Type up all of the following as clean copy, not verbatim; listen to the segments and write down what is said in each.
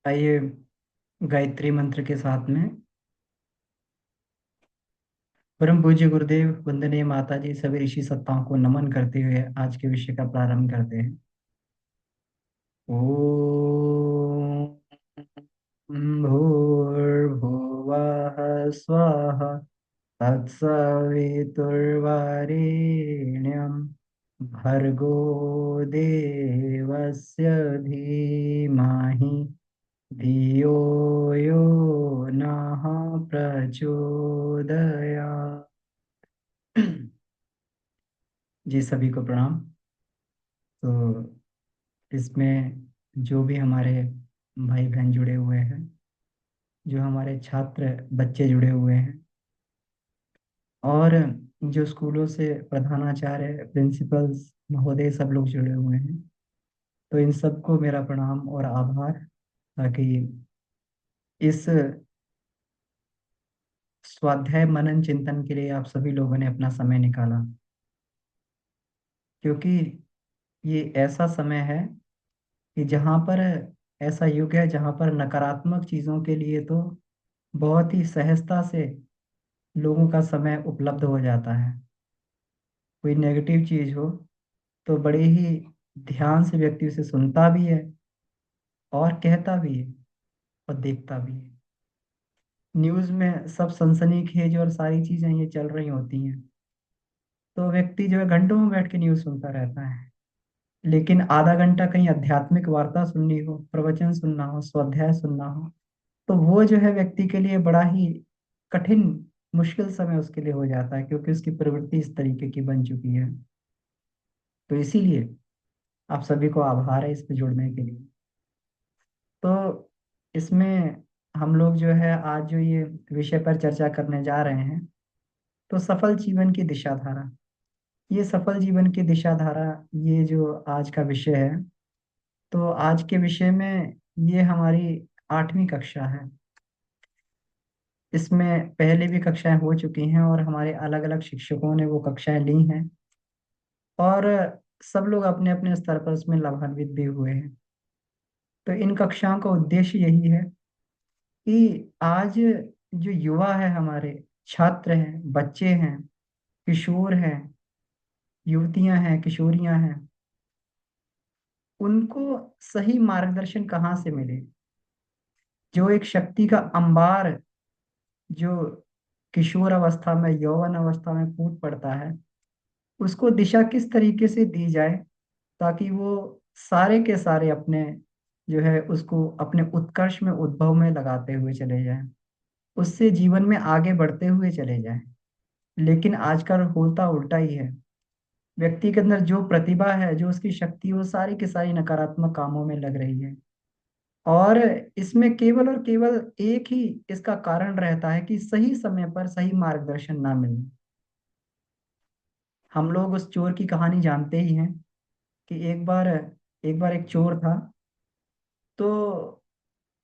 आइए गायत्री मंत्र के साथ में परम पूज्य गुरुदेव वंदनीय माता जी सभी ऋषि सत्ताओं को नमन करते हुए आज के विषय का प्रारंभ करते हैं। ओम भूर्भुवः स्वः तत्सवितुर्वरेण्यं भर्गो देवस्य धीमहि धियो यो नः प्रचोदयात्। जी सभी को प्रणाम। तो इसमें जो भी हमारे भाई बहन जुड़े हुए हैं, जो हमारे छात्र बच्चे जुड़े हुए हैं और जो स्कूलों से प्रधानाचार्य प्रिंसिपल्स महोदय सब लोग जुड़े हुए हैं, तो इन सबको मेरा प्रणाम और आभार। ताकि इस स्वाध्याय मनन चिंतन के लिए आप सभी लोगों ने अपना समय निकाला, क्योंकि ये ऐसा समय है कि जहाँ पर ऐसा युग है जहाँ पर नकारात्मक चीज़ों के लिए तो बहुत ही सहजता से लोगों का समय उपलब्ध हो जाता है। कोई नेगेटिव चीज़ हो तो बड़े ही ध्यान से व्यक्ति उसे सुनता भी है और कहता भी है और देखता भी है। न्यूज़ में सब सनसनीखेज और सारी चीज़ें ये चल रही होती हैं, तो व्यक्ति जो है घंटों में बैठ के न्यूज़ सुनता रहता है। लेकिन आधा घंटा कहीं आध्यात्मिक वार्ता सुननी हो, प्रवचन सुनना हो, स्वाध्याय सुनना हो, तो वो जो है व्यक्ति के लिए बड़ा ही कठिन मुश्किल समय उसके लिए हो जाता है, क्योंकि उसकी प्रवृत्ति इस तरीके की बन चुकी है। तो इसीलिए आप सभी को आभार है इस पे जुड़ने के लिए। तो इसमें हम लोग जो है आज जो ये विषय पर चर्चा करने जा रहे हैं, तो सफल जीवन की दिशा धारा। ये सफल जीवन की दिशा धारा, ये जो आज का विषय है, तो आज के विषय में ये हमारी 8वीं कक्षा है। इसमें पहले भी कक्षाएं हो चुकी हैं और हमारे अलग अलग शिक्षकों ने वो कक्षाएं ली हैं, और सब लोग अपने अपने स्तर पर उसमें लाभान्वित भी हुए हैं। तो इन कक्षाओं का उद्देश्य यही है कि आज जो युवा है, हमारे छात्र हैं, बच्चे हैं, किशोर हैं, युवतियां हैं, किशोरियां हैं, उनको सही मार्गदर्शन कहाँ से मिले। जो एक शक्ति का अंबार जो किशोर अवस्था में, यौवन अवस्था में फूट पड़ता है, उसको दिशा किस तरीके से दी जाए ताकि वो सारे के सारे अपने जो है उसको अपने उत्कर्ष में, उद्भव में लगाते हुए चले जाएं, उससे जीवन में आगे बढ़ते हुए चले जाएं। लेकिन आजकल होता उल्टा ही है। व्यक्ति के अंदर जो प्रतिभा है, जो उसकी शक्ति, वो सारी की सारी नकारात्मक कामों में लग रही है। और इसमें केवल और केवल एक ही इसका कारण रहता है कि सही समय पर सही मार्गदर्शन ना मिलना। हम लोग उस चोर की कहानी जानते ही हैं कि एक बार एक चोर था। तो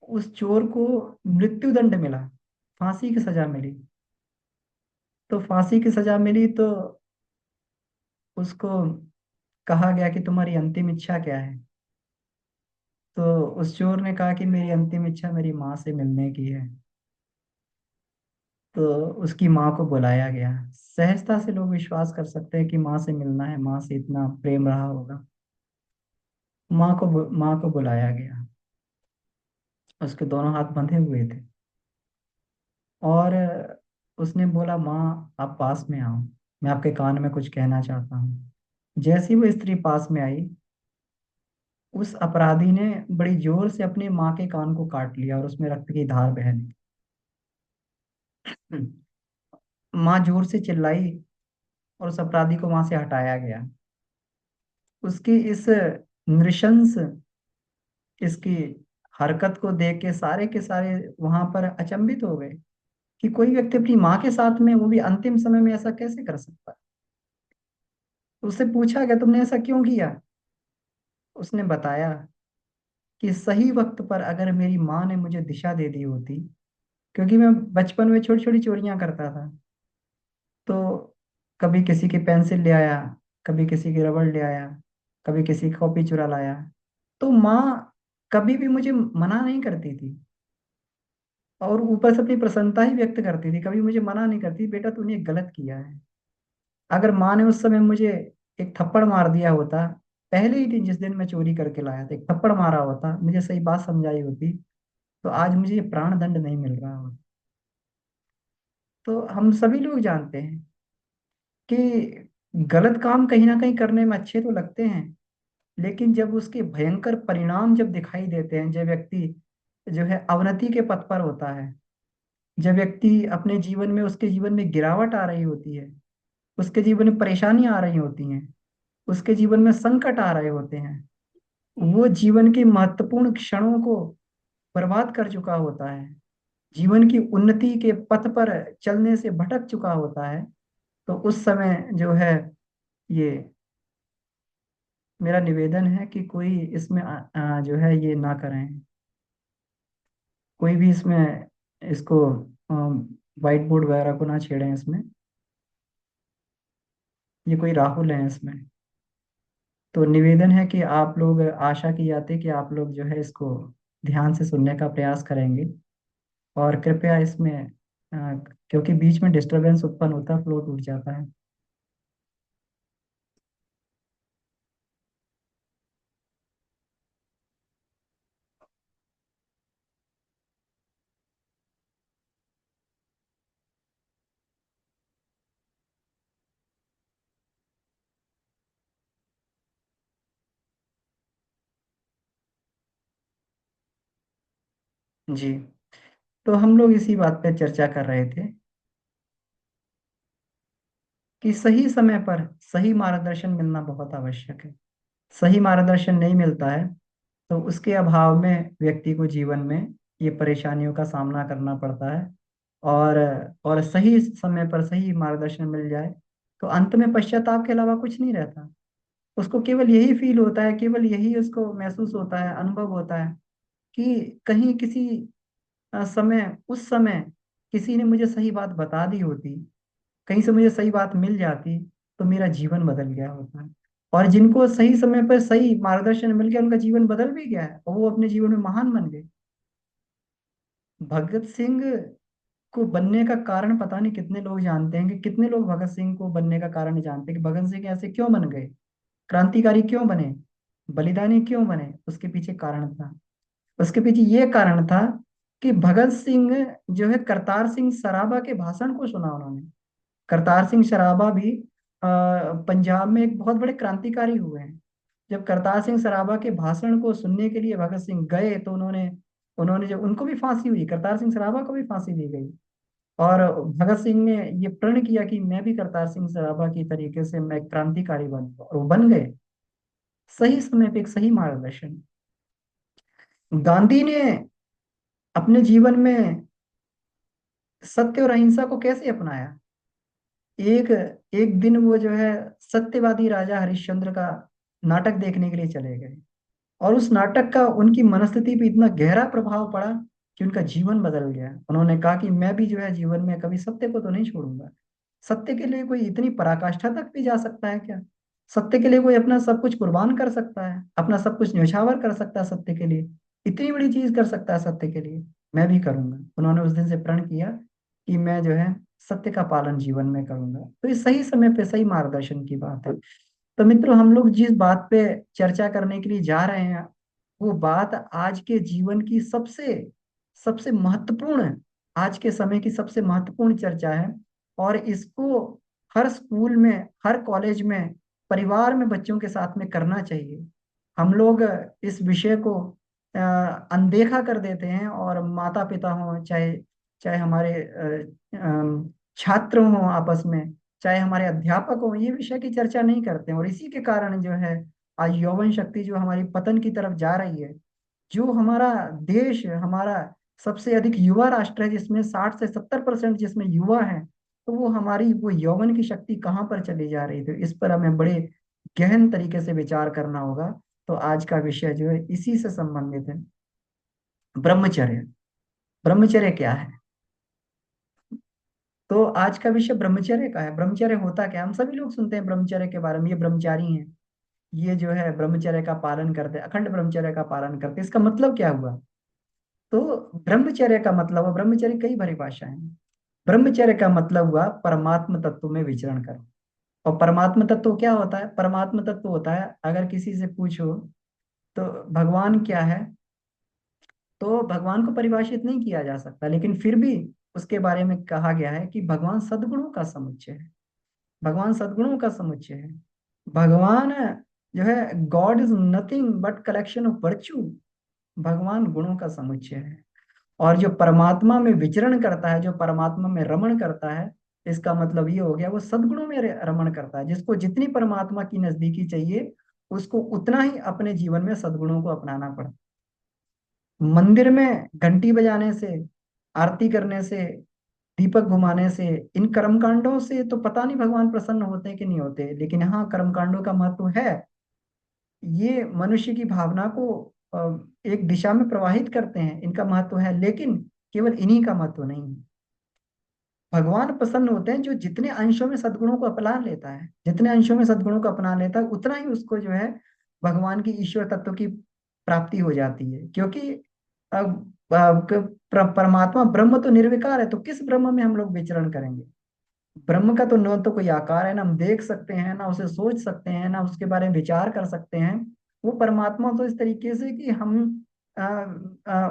उस चोर को मृत्यु दंड मिला, फांसी की सजा मिली। तो फांसी की सजा मिली तो उसको कहा गया कि तुम्हारी अंतिम इच्छा क्या है। तो उस चोर ने कहा कि मेरी अंतिम इच्छा मेरी माँ से मिलने की है। तो उसकी माँ को बुलाया गया। सहजता से लोग विश्वास कर सकते हैं कि माँ से मिलना है, माँ से इतना प्रेम रहा होगा। माँ को बुलाया गया। उसके दोनों हाथ बंधे हुए थे, और उसने बोला, माँ आप पास में आओ, मैं आपके कान में कुछ कहना चाहता हूँ। जैसी वो स्त्री पास में आई, उस अपराधी ने बड़ी जोर से अपनी माँ के कान को काट लिया और उसमें रक्त की धार बह निकली। माँ जोर से चिल्लाई और उस अपराधी को वहां से हटाया गया। उसकी इस नृशंस, इसकी हरकत को देख के सारे के सारे वहां पर अचंभित हो गए कि कोई व्यक्ति अपनी माँ के साथ में, वो भी अंतिम समय में, ऐसा कैसे कर सकता है। उससे पूछा गया, तुमने ऐसा क्यों किया। उसने बताया कि सही वक्त पर अगर मेरी माँ ने मुझे दिशा दे दी होती, क्योंकि मैं बचपन में छोटी छोटी चोरियां करता था। तो कभी किसी की पेंसिल ले आया, कभी किसी की रबड़ ले आया, कभी किसी की कॉपी चुरा लाया। तो माँ कभी भी मुझे मना नहीं करती थी, और ऊपर से अपनी प्रसन्नता ही व्यक्त करती थी, कभी मुझे मना नहीं करती, बेटा तूने ये गलत किया है। अगर माँ ने उस समय मुझे एक थप्पड़ मार दिया होता, पहले ही दिन जिस दिन मैं चोरी करके लाया था, एक थप्पड़ मारा होता, मुझे सही बात समझाई होती, तो आज मुझे ये प्राण दंड नहीं मिल रहा होता। तो हम सभी लोग जानते हैं कि गलत काम कहीं ना कहीं करने में अच्छे तो लगते हैं, लेकिन जब उसके भयंकर परिणाम जब दिखाई देते हैं, जब व्यक्ति जो है अवनति के पथ पर होता है, जब व्यक्ति अपने जीवन में, उसके जीवन में गिरावट आ रही होती है, उसके जीवन में परेशानियां आ रही होती हैं, उसके जीवन में संकट आ रहे होते हैं, वो जीवन के महत्वपूर्ण क्षणों को बर्बाद कर चुका होता है, जीवन की उन्नति के पथ पर चलने से भटक चुका होता है, तो उस समय जो है, ये मेरा निवेदन है कि कोई इसमें जो है ये ना करें, कोई भी इसमें इसको व्हाइट बोर्ड वगैरह को ना छेड़ें इसमें। ये कोई राहुल है इसमें। तो निवेदन है कि आप लोग, आशा की जाती है कि आप लोग जो है इसको ध्यान से सुनने का प्रयास करेंगे, और कृपया इसमें क्योंकि बीच में डिस्टरबेंस उत्पन्न होता है, फ्लो टूट जाता है। जी। तो हम लोग इसी बात पे चर्चा कर रहे थे कि सही समय पर सही मार्गदर्शन मिलना बहुत आवश्यक है। सही मार्गदर्शन नहीं मिलता है तो उसके अभाव में व्यक्ति को जीवन में ये परेशानियों का सामना करना पड़ता है। और और सही समय पर सही मार्गदर्शन मिल जाए तो अंत में पश्चाताप के अलावा कुछ नहीं रहता। उसको केवल यही फील होता है, केवल यही उसको महसूस होता है, अनुभव होता है कि कहीं किसी समय, उस समय किसी ने मुझे सही बात बता दी होती, कहीं से मुझे सही बात मिल जाती, तो मेरा जीवन बदल गया होता है। और जिनको सही समय पर सही मार्गदर्शन मिल गया, उनका जीवन बदल भी गया है और वो अपने जीवन में महान बन गए। भगत सिंह को बनने का कारण पता नहीं कितने लोग जानते हैं, कि कितने लोग भगत सिंह को बनने का कारण नहीं जानते कि भगत सिंह ऐसे क्यों बन गए, क्रांतिकारी क्यों बने, बलिदानी क्यों बने। उसके पीछे कारण था। उसके पीछे ये कारण था कि भगत सिंह जो है, करतार सिंह सराभा के भाषण को सुना उन्होंने। करतार सिंह सराभा भी पंजाब में एक बहुत बड़े क्रांतिकारी हुए हैं। जब करतार सिंह सराभा के भाषण को सुनने के लिए भगत सिंह गए, तो उन्होंने उन्होंने जब उनको भी फांसी हुई, करतार सिंह सराभा को भी फांसी दी गई। और भगत सिंह ने ये प्रण किया कि मैं भी करतार सिंह सराभा की तरीके से मैं क्रांतिकारी बनूंगा, और वो बन गए। सही समय पे एक सही मार्गदर्शन। गांधी ने अपने जीवन में सत्य और अहिंसा को कैसे अपनाया। एक एक दिन वो जो है सत्यवादी राजा हरिश्चंद्र का नाटक देखने के लिए चले गए, और उस नाटक का उनकी मनस्थिति पे इतना गहरा प्रभाव पड़ा कि उनका जीवन बदल गया। उन्होंने कहा कि मैं भी जो है जीवन में कभी सत्य को तो नहीं छोड़ूंगा। सत्य के लिए कोई इतनी पराकाष्ठा तक भी जा सकता है क्या? सत्य के लिए कोई अपना सब कुछ कुर्बान कर सकता है, अपना सब कुछ न्यौछावर कर सकता है सत्य के लिए? इतनी बड़ी चीज कर सकता है सत्य के लिए? मैं भी करूंगा। उन्होंने उस दिन से प्रण किया कि मैं जो है सत्य का पालन जीवन में करूंगा। तो ये सही समय पे सही मार्गदर्शन की बात है। तो मित्रों, हम लोग जिस बात पे चर्चा करने के लिए जा रहे हैं, वो बात आज के जीवन की सबसे सबसे महत्वपूर्ण, आज के समय की सबसे महत्वपूर्ण चर्चा है। और इसको हर स्कूल में, हर कॉलेज में, परिवार में बच्चों के साथ में करना चाहिए। हम लोग इस विषय को अनदेखा कर देते हैं, और माता पिता हों, चाहे चाहे हमारे छात्र हों आपस में, चाहे हमारे अध्यापक हों, ये विषय की चर्चा नहीं करते हैं। और इसी के कारण जो है आज यौवन शक्ति जो हमारी पतन की तरफ जा रही है। जो हमारा देश, हमारा सबसे अधिक युवा राष्ट्र है, जिसमें 60 से 70% जिसमें युवा हैं, तो वो हमारी वो यौवन की शक्ति कहाँ पर चली जा रही थी, इस पर हमें बड़े गहन तरीके से विचार करना होगा। तो आज का विषय जो है इसी से संबंधित है, ब्रह्मचर्य। ब्रह्मचर्य क्या है? तो आज का विषय ब्रह्मचर्य का है। ब्रह्मचर्य होता क्या है? हम सभी लोग सुनते हैं ब्रह्मचर्य के बारे में, ये ब्रह्मचारी हैं। ये जो है ब्रह्मचर्य का पालन करते, अखंड ब्रह्मचर्य का पालन करते, इसका मतलब क्या हुआ? तो ब्रह्मचर्य का मतलब, और ब्रह्मचर्य कई परिभाषाएं हैं। ब्रह्मचर्य का मतलब हुआ परमात्म तत्व में विचरण कर। और परमात्म तत्व क्या होता है? परमात्म तत्व होता है, अगर किसी से पूछो तो भगवान क्या है, तो भगवान को परिभाषित नहीं किया जा सकता, लेकिन फिर भी उसके बारे में कहा गया है कि भगवान सद्गुणों का समुच्चय है। भगवान सद्गुणों का समुच्चय है। भगवान जो है, God is nothing but collection of virtue. भगवान गुणों का समुच्चय है। और जो परमात्मा में विचरण करता है, जो परमात्मा में रमण करता है, इसका मतलब ये हो गया वो सद्गुणों में रमण करता है। जिसको जितनी परमात्मा की नजदीकी चाहिए, उसको उतना ही अपने जीवन में सद्गुणों को अपनाना पड़ता। मंदिर में घंटी बजाने से, आरती करने से, दीपक घुमाने से, इन कर्मकांडों से तो पता नहीं भगवान प्रसन्न होते हैं कि नहीं होते, लेकिन हाँ, कर्मकांडों का महत्व है। ये मनुष्य की भावना को एक दिशा में प्रवाहित करते हैं, इनका महत्व है, लेकिन केवल इन्हीं का महत्व नहीं है। भगवान प्रसन्न होते हैं जो जितने अंशों में सद्गुणों को अपना लेता है, जितने अंशों में सद्गुणों को अपना लेता है, उतना ही उसको जो है भगवान की ईश्वर तत्व की प्राप्ति हो जाती है। क्योंकि परमात्मा ब्रह्म तो निर्विकार है, तो किस ब्रह्म में हम लोग विचरण करेंगे? ब्रह्म का तो न तो कोई आकार है, ना हम देख सकते हैं, ना उसे सोच सकते हैं, ना उसके बारे में विचार कर सकते हैं। वो परमात्मा तो इस तरीके से कि हम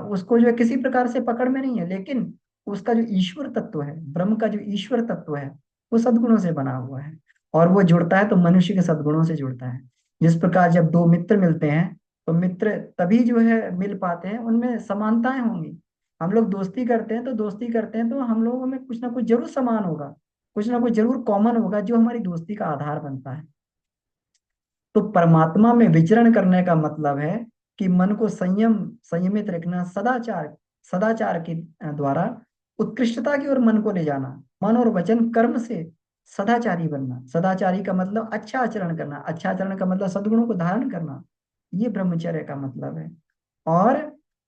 उसको जो है किसी प्रकार से पकड़ में नहीं है, लेकिन उसका जो ईश्वर तत्व है, ब्रह्म का जो ईश्वर तत्व है, वो सद्गुणों से बना हुआ है। और वो जुड़ता है तो मनुष्य के सद्गुणों से जुड़ता है। जिस प्रकार जब दो मित्र मिलते हैं, तो मित्र तभी जो है मिल पाते हैं, उनमें समानताएं होंगी। हम लोग दोस्ती करते हैं तो दोस्ती करते हैं तो हम लोगों में कुछ ना कुछ जरूर समान होगा, कुछ ना कुछ जरूर कॉमन होगा, जो हमारी दोस्ती का आधार बनता है। तो परमात्मा में विचरण करने का मतलब है कि मन को संयमित रखना, सदाचार सदाचार के द्वारा उत्कृष्टता की ओर मन को ले जाना, मन और वचन कर्म से सदाचारी बनना। सदाचारी का मतलब अच्छा आचरण करना, अच्छा आचरण का मतलब सद्गुणों को धारण करना। ये ब्रह्मचर्य का मतलब है। और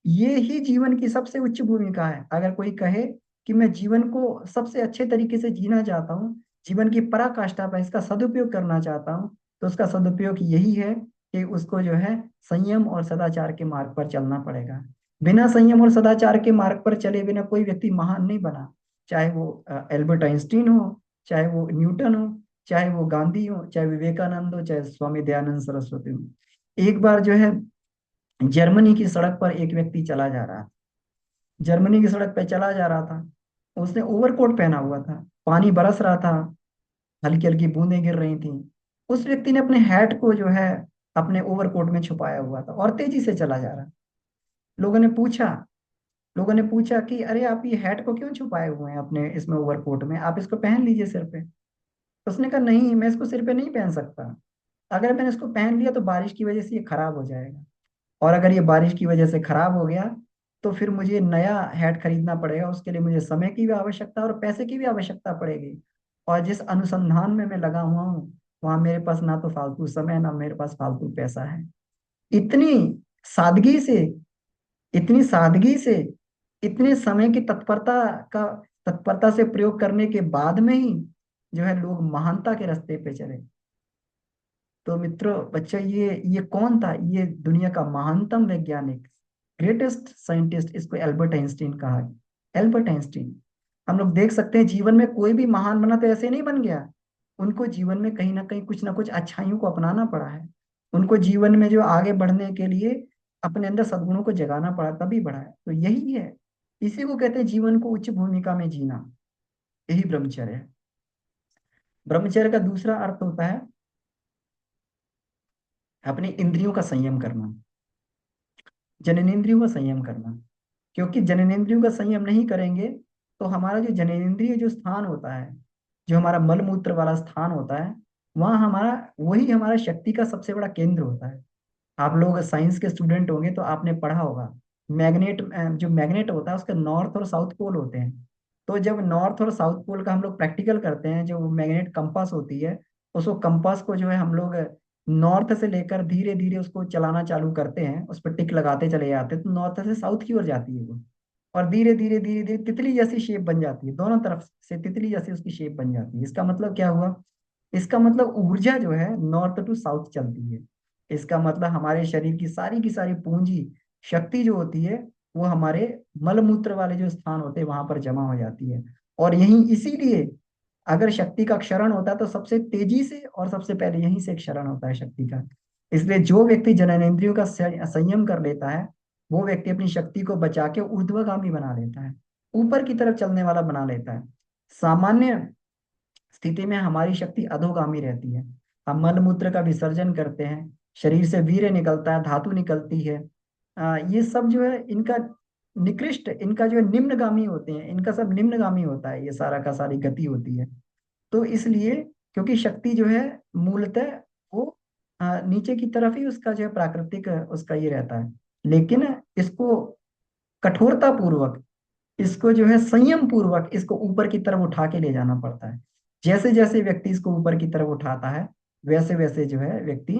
ये ही जीवन की सबसे उच्च भूमिका है। अगर कोई कहे कि मैं जीवन को सबसे अच्छे तरीके से जीना चाहता हूँ, जीवन की पराकाष्ठा पर इसका सदुपयोग करना चाहता हूँ, तो उसका सदुपयोग यही है कि उसको जो है संयम और सदाचार के मार्ग पर चलना पड़ेगा। बिना संयम और सदाचार के मार्ग पर चले बिना कोई व्यक्ति महान नहीं बना। चाहे वो एल्बर्ट आइंस्टीन हो, चाहे वो न्यूटन हो, चाहे वो गांधी हो, चाहे विवेकानंद हो, चाहे स्वामी दयानंद सरस्वती हो। एक बार जो है जर्मनी की सड़क पर एक व्यक्ति चला जा रहा था। जर्मनी की सड़क पर चला जा रहा था। उसने ओवरकोट पहना हुआ था। पानी बरस रहा था, हल्की हल्की बूंदें गिर रही थी। उस व्यक्ति ने अपने हैट को जो है अपने ओवरकोट में छुपाया हुआ था और तेजी से चला जा रहा। लोगों ने पूछा लोगों ने पूछा कि अरे, आप ये हैट को क्यों छुपाए हुए हैं अपने इसमें ओवरकोट में, आप इसको पहन लीजिए सिर पे। उसने कहा नहीं, मैं इसको सिर पे नहीं पहन सकता। अगर मैंने इसको पहन लिया तो बारिश की वजह से ये खराब हो जाएगा, और अगर ये बारिश की वजह से खराब हो गया तो फिर मुझे नया हैट खरीदना पड़ेगा। उसके लिए मुझे समय की भी आवश्यकता और पैसे की भी आवश्यकता पड़ेगी। और जिस अनुसंधान में मैं लगा हुआ हूँ, वहां मेरे पास ना तो फालतू समय, ना मेरे पास फालतू पैसा है। इतनी सादगी से, इतनी सादगी से, इतने समय की का तत्परता से प्रयोग करने के बाद में ही जो है लोग महानता के रास्ते पे चले। तो मित्रों, बच्चा, ये कौन था? ये दुनिया का महानतम वैज्ञानिक, ग्रेटेस्ट साइंटिस्ट, इसको एल्बर्ट आइंस्टीन कहा है। Albert Einstein. हम लोग देख सकते हैं जीवन में कोई भी महान बना तो ऐसे नहीं बन गया। उनको जीवन में कहीं ना कुछ अच्छाइयों को अपनाना पड़ा है। उनको जीवन में जो आगे बढ़ने के लिए अपने अंदर सद्गुणों को जगाना पड़ा, तभी बढ़ा है। तो यही है, इसी को कहते हैं जीवन को उच्च भूमिका में जीना। यही ब्रह्मचर्य है। ब्रह्मचर्य का दूसरा अर्थ होता है अपने इंद्रियों का संयम करना, जननेंद्रियों का संयम करना। क्योंकि जननेंद्रियों का संयम नहीं करेंगे तो हमारा जो जननेंद्रिय जो स्थान होता है, जो हमारा मल मूत्र वाला स्थान होता है, वहाँ हमारा, वही हमारा शक्ति का सबसे बड़ा केंद्र होता है। आप लोग साइंस के स्टूडेंट होंगे तो आपने पढ़ा होगा, मैग्नेट, जो मैग्नेट होता है उसके नॉर्थ और साउथ पोल होते हैं। तो जब नॉर्थ और साउथ पोल का हम लोग प्रैक्टिकल करते हैं, जो मैग्नेट कंपास होती है, उसको कंपास को जो है हम लोग नॉर्थ से लेकर धीरे धीरे उसको चलाना चालू करते हैं, उस पर टिक लगाते चले जाते हैं, तो नॉर्थ से साउथ की ओर जाती है वो। और धीरे धीरे धीरे धीरे तितली जैसी शेप बन जाती है, दोनों तरफ से तितली जैसी उसकी शेप बन जाती है। इसका मतलब क्या हुआ? इसका मतलब ऊर्जा जो है नॉर्थ टू साउथ चलती है। इसका मतलब हमारे शरीर की सारी पूंजी शक्ति जो होती है वो हमारे मल मूत्र वाले जो स्थान होते हैं वहां पर जमा हो जाती है। और यही इसीलिए अगर शक्ति का क्षरण होता है तो सबसे तेजी से और सबसे पहले यहीं से क्षरण होता है शक्ति का। इसलिए जो व्यक्ति जननेंद्रियों का संयम कर लेता है वो व्यक्ति अपनी शक्ति को बचा के ऊर्ध्वगामी बना लेता है, ऊपर की तरफ चलने वाला बना लेता है। सामान्य स्थिति में हमारी शक्ति अधोगामी रहती है। हम मल मूत्र का विसर्जन करते हैं, शरीर से वीर्य निकलता है, धातु निकलती है। ये सब जो है इनका निकृष्ट, इनका जो है निम्नगामी होते हैं, इनका सब निम्नगामी होता है, ये सारा का सारी गति होती है। तो इसलिए क्योंकि शक्ति जो है मूलतः वो नीचे की तरफ ही उसका जो है प्राकृतिक उसका ये रहता है। लेकिन इसको कठोरता पूर्वक, इसको जो है संयम पूर्वक इसको ऊपर की तरफ उठा के ले जाना पड़ता है। जैसे जैसे व्यक्ति इसको ऊपर की तरफ उठाता है वैसे वैसे जो है व्यक्ति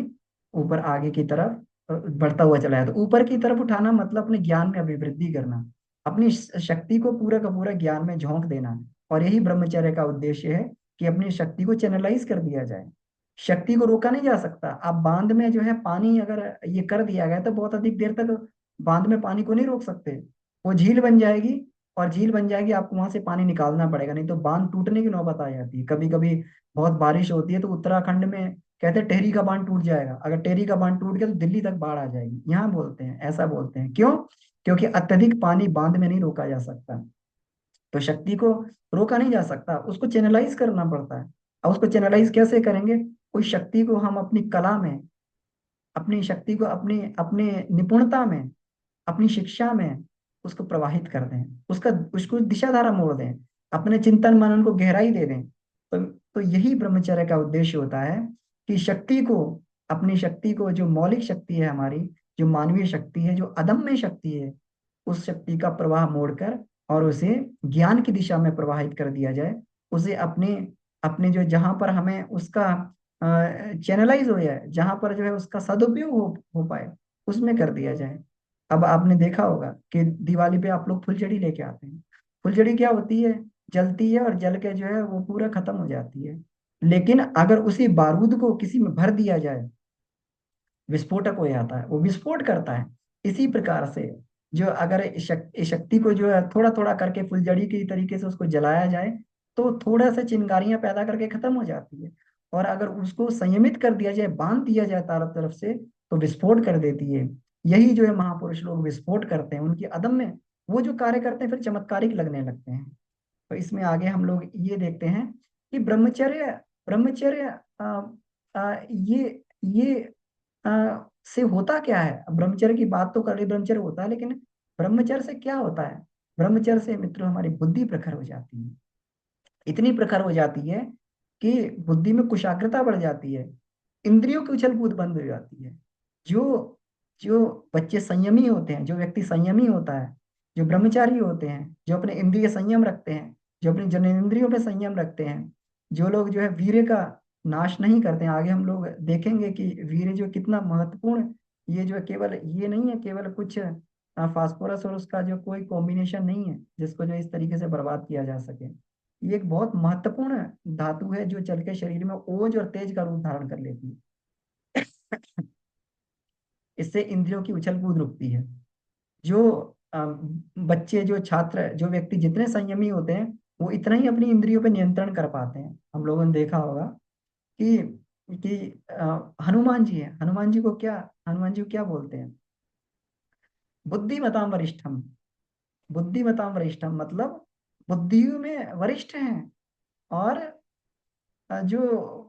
ऊपर आगे की तरफ बढ़ता हुआ चला जाता है। तो ऊपर की तरफ उठाना मतलब अपने ज्ञान में अभिवृद्धि करना, अपनी शक्ति को पूरा का पूरा ज्ञान में झोंक देना। और यही ब्रह्मचर्य का उद्देश्य है कि अपनी शक्ति को चैनलाइज कर दिया जाए। शक्ति को रोका नहीं जा सकता। आप बांध में जो है पानी अगर ये कर दिया गया तो बहुत अधिक देर तक बांध में पानी को नहीं रोक सकते, वो झील बन जाएगी। और झील बन जाएगी, आपको वहां से पानी निकालना पड़ेगा, नहीं तो बांध टूटने की नौबत आ जाती है। कभी कभी बहुत बारिश होती है तो उत्तराखंड में कहते हैं टेहरी का बांध टूट जाएगा। अगर टेहरी का बांध टूट गया तो दिल्ली तक बाढ़ आ जाएगी, यहाँ बोलते हैं, ऐसा बोलते हैं। क्यों? क्योंकि अत्यधिक पानी बांध में नहीं रोका जा सकता। तो शक्ति को रोका नहीं जा सकता, उसको चैनलाइज करना पड़ता है। अब उसको चैनलाइज कैसे करेंगे? कोई शक्ति को हम अपनी कला में, अपनी शक्ति को अपनी अपने निपुणता में, अपनी शिक्षा में उसको प्रवाहित कर दें, उसका उसको दिशाधारा मोड़ दें, अपने चिंतन मनन को गहराई दे दें। तो यही ब्रह्मचर्य का उद्देश्य होता है कि शक्ति को, अपनी शक्ति को, जो मौलिक शक्ति है हमारी, जो मानवीय शक्ति है, जो अदम्य शक्ति है, उस शक्ति का प्रवाह मोड़कर और उसे ज्ञान की दिशा में प्रवाहित कर दिया जाए। उसे अपने अपने जो जहां पर हमें उसका चैनलाइज हो जाए, जहां पर जो है उसका सदुपयोग हो पाए, उसमें कर दिया जाए। अब आपने देखा होगा कि दिवाली पे आप लोग फुलझड़ी लेके आते हैं। फुलझड़ी क्या होती है? जलती है और जल के जो है वो पूरा खत्म हो जाती है। लेकिन अगर उसी बारूद को किसी में भर दिया जाए, विस्फोटक हो जाता है, वो विस्फोट करता है। इसी प्रकार से जो अगर शक्ति को जो है थोड़ा थोड़ा करके फुलझड़ी की तरीके से उसको जलाया जाए तो थोड़ा सा चिंगारियां पैदा करके खत्म हो जाती है। और अगर उसको संयमित कर दिया जाए, बांध दिया जाए चारों तरफ से, तो विस्फोट कर देती है। यही जो है महापुरुष लोग विस्फोट करते हैं, उनकी अदम्य वो जो कार्य करते हैं फिर चमत्कारिक लगने लगते हैं। तो इसमें आगे हम लोग ये देखते हैं कि ब्रह्मचर्य ब्रह्मचर्य ये से होता क्या है। अब ब्रह्मचर्य की बात तो कर रही, ब्रह्मचर्य होता है, लेकिन ब्रह्मचर्य से क्या होता है? ब्रह्मचर्य से मित्रों हमारी बुद्धि प्रखर हो जाती है। इतनी प्रखर हो जाती है कि बुद्धि में कुशाग्रता बढ़ जाती है, इंद्रियों की उछल कूद बंद हो जाती है। जो जो बच्चे संयमी होते हैं, जो व्यक्ति संयमी होता है, जो ब्रह्मचारी होते हैं, जो अपने इंद्रिय संयम रखते हैं, जो अपनी जननेंद्रियों पे संयम रखते हैं, जो लोग जो है वीर्य का नाश नहीं करते हैं। आगे हम लोग देखेंगे कि वीर्य जो कितना महत्वपूर्ण, ये जो है केवल ये नहीं है, केवल कुछ फास्फोरस और उसका जो कोई कॉम्बिनेशन नहीं है जिसको जो इस तरीके से बर्बाद किया जा सके। ये एक बहुत महत्वपूर्ण धातु है जो चल के शरीर में ओज और तेज का रूप धारण कर लेती है। इससे इंद्रियों की उछल कूद रुकती है। जो बच्चे, जो छात्र, जो व्यक्ति जितने संयमी होते हैं वो इतना ही अपनी इंद्रियों पे नियंत्रण कर पाते हैं। हम लोगों ने देखा होगा कि हनुमान जी है, हनुमान जी को क्या बोलते हैं? बुद्धिमताम वरिष्ठम। बुद्धिमताम वरिष्ठम मतलब बुद्धि में वरिष्ठ हैं। और जो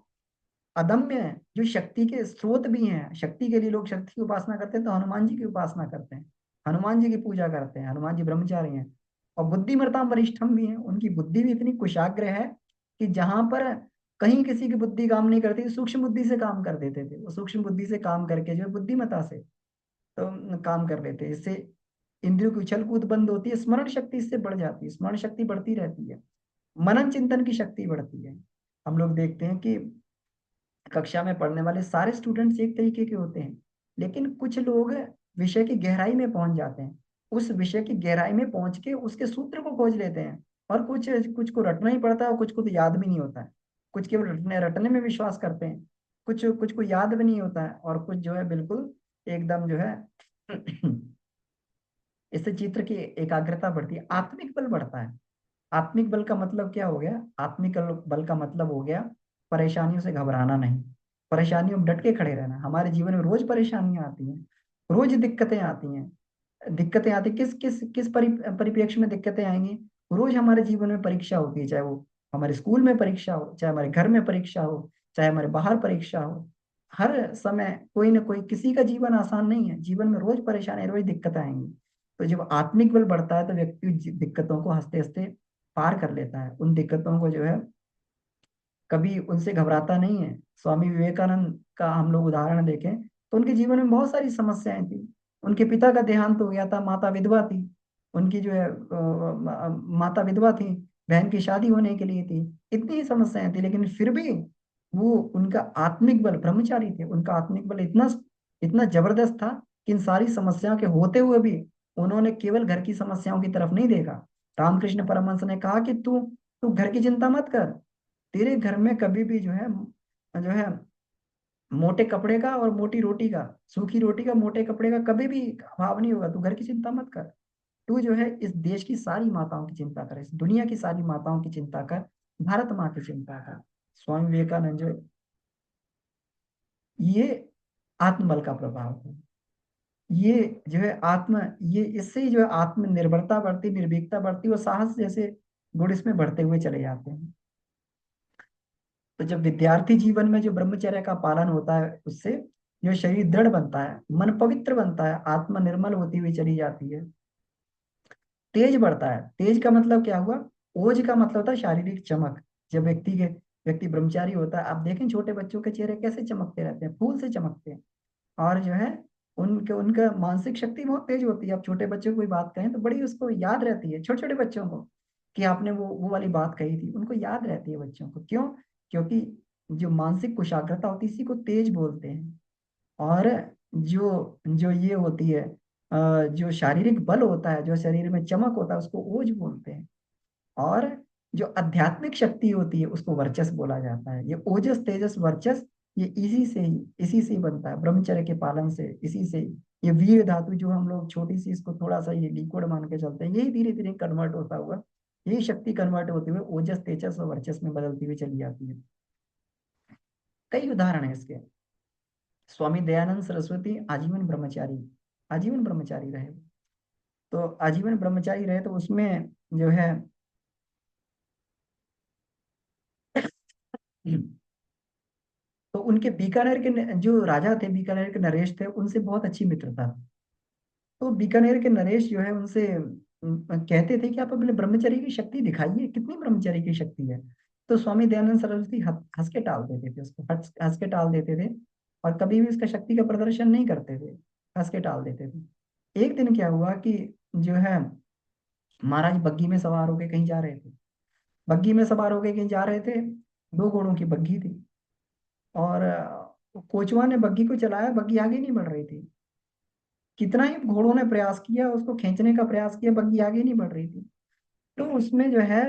अदम्य है, जो शक्ति के स्रोत भी हैं, शक्ति के लिए लोग शक्ति की उपासना करते हैं तो हनुमान जी की उपासना करते हैं, हनुमान जी की पूजा करते हैं। हनुमान जी ब्रह्मचारी हैं और बुद्धिमताम वरिष्ठम भी हैं। उनकी बुद्धि भी इतनी कुशाग्र है कि जहां पर कहीं किसी की बुद्धि काम नहीं करती, सूक्ष्म बुद्धि से काम कर देते थे। वो सूक्ष्म बुद्धि से काम करके जो है बुद्धिमता से तो काम कर लेते हैं। इससे इंद्रियों की उछल कूद बंद होती है, स्मरण शक्ति इससे बढ़ जाती है, स्मरण शक्ति बढ़ती रहती है, मनन चिंतन की शक्ति बढ़ती है। हम लोग देखते हैं कि कक्षा में पढ़ने वाले सारे स्टूडेंट्स एक तरीके के होते हैं, लेकिन कुछ लोग विषय की गहराई में पहुंच जाते हैं। उस विषय की गहराई में पहुंच के उसके सूत्र को खोज लेते हैं। और कुछ कुछ को रटना ही पड़ता है और कुछ को तो याद भी नहीं होता है। कुछ केवल रटने रटने में विश्वास करते हैं। कुछ कुछ को याद भी नहीं होता है, और कुछ जो है बिल्कुल एकदम जो है इससे चित्र की एकाग्रता बढ़ती है, आत्मिक बल बढ़ता है। आत्मिक बल का मतलब क्या हो गया? आत्मिक बल का मतलब हो गया परेशानियों से घबराना नहीं, परेशानियों में डट के खड़े रहना। हमारे जीवन में रोज परेशानियां आती हैं, रोज दिक्कतें आती हैं। दिक्कतें आती किस किस किस परिप्रेक्ष्य में दिक्कतें आएंगी? रोज हमारे जीवन में परीक्षा होती है, चाहे वो हमारे स्कूल में परीक्षा हो, चाहे हमारे घर में परीक्षा हो, चाहे हमारे बाहर परीक्षा हो। हर समय कोई ना कोई, किसी का जीवन आसान नहीं है, जीवन में रोज परेशानी, रोज दिक्कतें आएंगी। तो जब आत्मिक बल बढ़ता है तो व्यक्ति दिक्कतों को हंसते हंसते पार कर लेता है। उन दिक्कतों को जो है कभी उनसे घबराता नहीं है। स्वामी विवेकानंद का हम लोग उदाहरण देखें तो उनके जीवन में बहुत सारी समस्याएं थी। उनके पिता का देहांत हो गया था, माता विधवा थी। उनकी जो है माता विधवा थी, बहन की शादी होने के लिए थी। इतनी ही समस्याएं थी, लेकिन फिर भी वो, उनका आत्मिक बल, ब्रह्मचारी थे, उनका आत्मिक बल इतना इतना जबरदस्त था कि इन सारी समस्याओं के होते हुए भी उन्होंने केवल घर की समस्याओं की तरफ नहीं देखा। रामकृष्ण परमहंस ने कहा कि तू तू घर की चिंता मत कर, तेरे घर में कभी भी जो है मोटे कपड़े का और मोटी रोटी का, सूखी रोटी का, मोटे कपड़े का कभी भी अभाव नहीं होगा। तू घर की चिंता मत कर, तू जो है इस देश की सारी माताओं की चिंता कर, इस दुनिया की सारी माताओं की चिंता कर, भारत माँ की चिंता कर। स्वामी विवेकानंद जो, ये आत्मबल का प्रभाव है। ये जो है ये इससे ही जो है आत्मनिर्भरता बढ़ती, निर्भीकता बढ़ती, और साहस जैसे गुण इसमें बढ़ते हुए चले जाते हैं। तो जब विद्यार्थी जीवन में जो ब्रह्मचर्य का पालन होता है, उससे जो शरीर दृढ़ बनता है, मन पवित्र बनता है, आत्मा निर्मल होती हुई चली जाती है, तेज बढ़ता है। तेज का मतलब क्या हुआ? ओज का मतलब होता है शारीरिक चमक। जब व्यक्ति ब्रह्मचारी होता है, आप देखें छोटे बच्चों के चेहरे कैसे चमकते रहते हैं, फूल से चमकते हैं। और जो है उनके उनका मानसिक शक्ति बहुत तेज होती है। आप छोटे बच्चों को कोई बात कहें तो बड़ी उसको याद रहती है, छोटे छोटे बच्चों को, कि आपने वो वाली बात कही थी, उनको याद रहती है बच्चों को। क्यों? क्योंकि जो मानसिक कुशाग्रता होती है, इसी को तेज बोलते हैं। और जो जो ये होती है, जो शारीरिक बल होता है, जो शरीर में चमक होता है, उसको ओज बोलते हैं। और जो आध्यात्मिक शक्ति होती है, उसको वर्चस बोला जाता है। ये ओजस तेजस वर्चस, ये इसी से ही बनता है, ब्रह्मचर्य के पालन से, इसी से ही। ये वीर धातु जो हम लोग छोटी सी, इसको थोड़ा सा ये लिक्विड मान के चलते हैं, यही धीरे धीरे कन्वर्ट होता हुआ, यही शक्ति कन्वर्ट होते हुए ओजस तेजस और वर्चस में बदलती हुई चली जाती है। कई उदाहरण है इसके। स्वामी दयानंद सरस्वती आजीवन ब्रह्मचारी, आजीवन ब्रह्मचारी रहे। तो आजीवन ब्रह्मचारी रहे, तो उसमें जो है तो उनके बीकानेर के जो राजा थे, बीकानेर के नरेश थे, उनसे बहुत अच्छी मित्रता थी। तो बीकानेर के नरेश जो है उनसे कहते थे कि आप अपने ब्रह्मचर्य की शक्ति दिखाइए, कितनी ब्रह्मचर्य की शक्ति है। तो स्वामी दयानंद सरस्वती हंस के टाल देते थे उसको, हंस हंस के टाल देते थे, और कभी भी उसका शक्ति का प्रदर्शन नहीं करते थे, हंस के टाल देते थे। एक दिन क्या हुआ कि जो है महाराज बग्घी में सवार होके कहीं जा रहे थे, बग्घी में सवार होके कहीं जा रहे थे, दो घोड़ों की बग्घी थी। और कोचवा ने बग्घी को चलाया, बग्घी आगे नहीं बढ़ रही थी। कितना ही घोड़ों ने प्रयास किया, उसको खींचने का प्रयास किया, बग्घी आगे नहीं बढ़ रही थी। तो उसमें जो है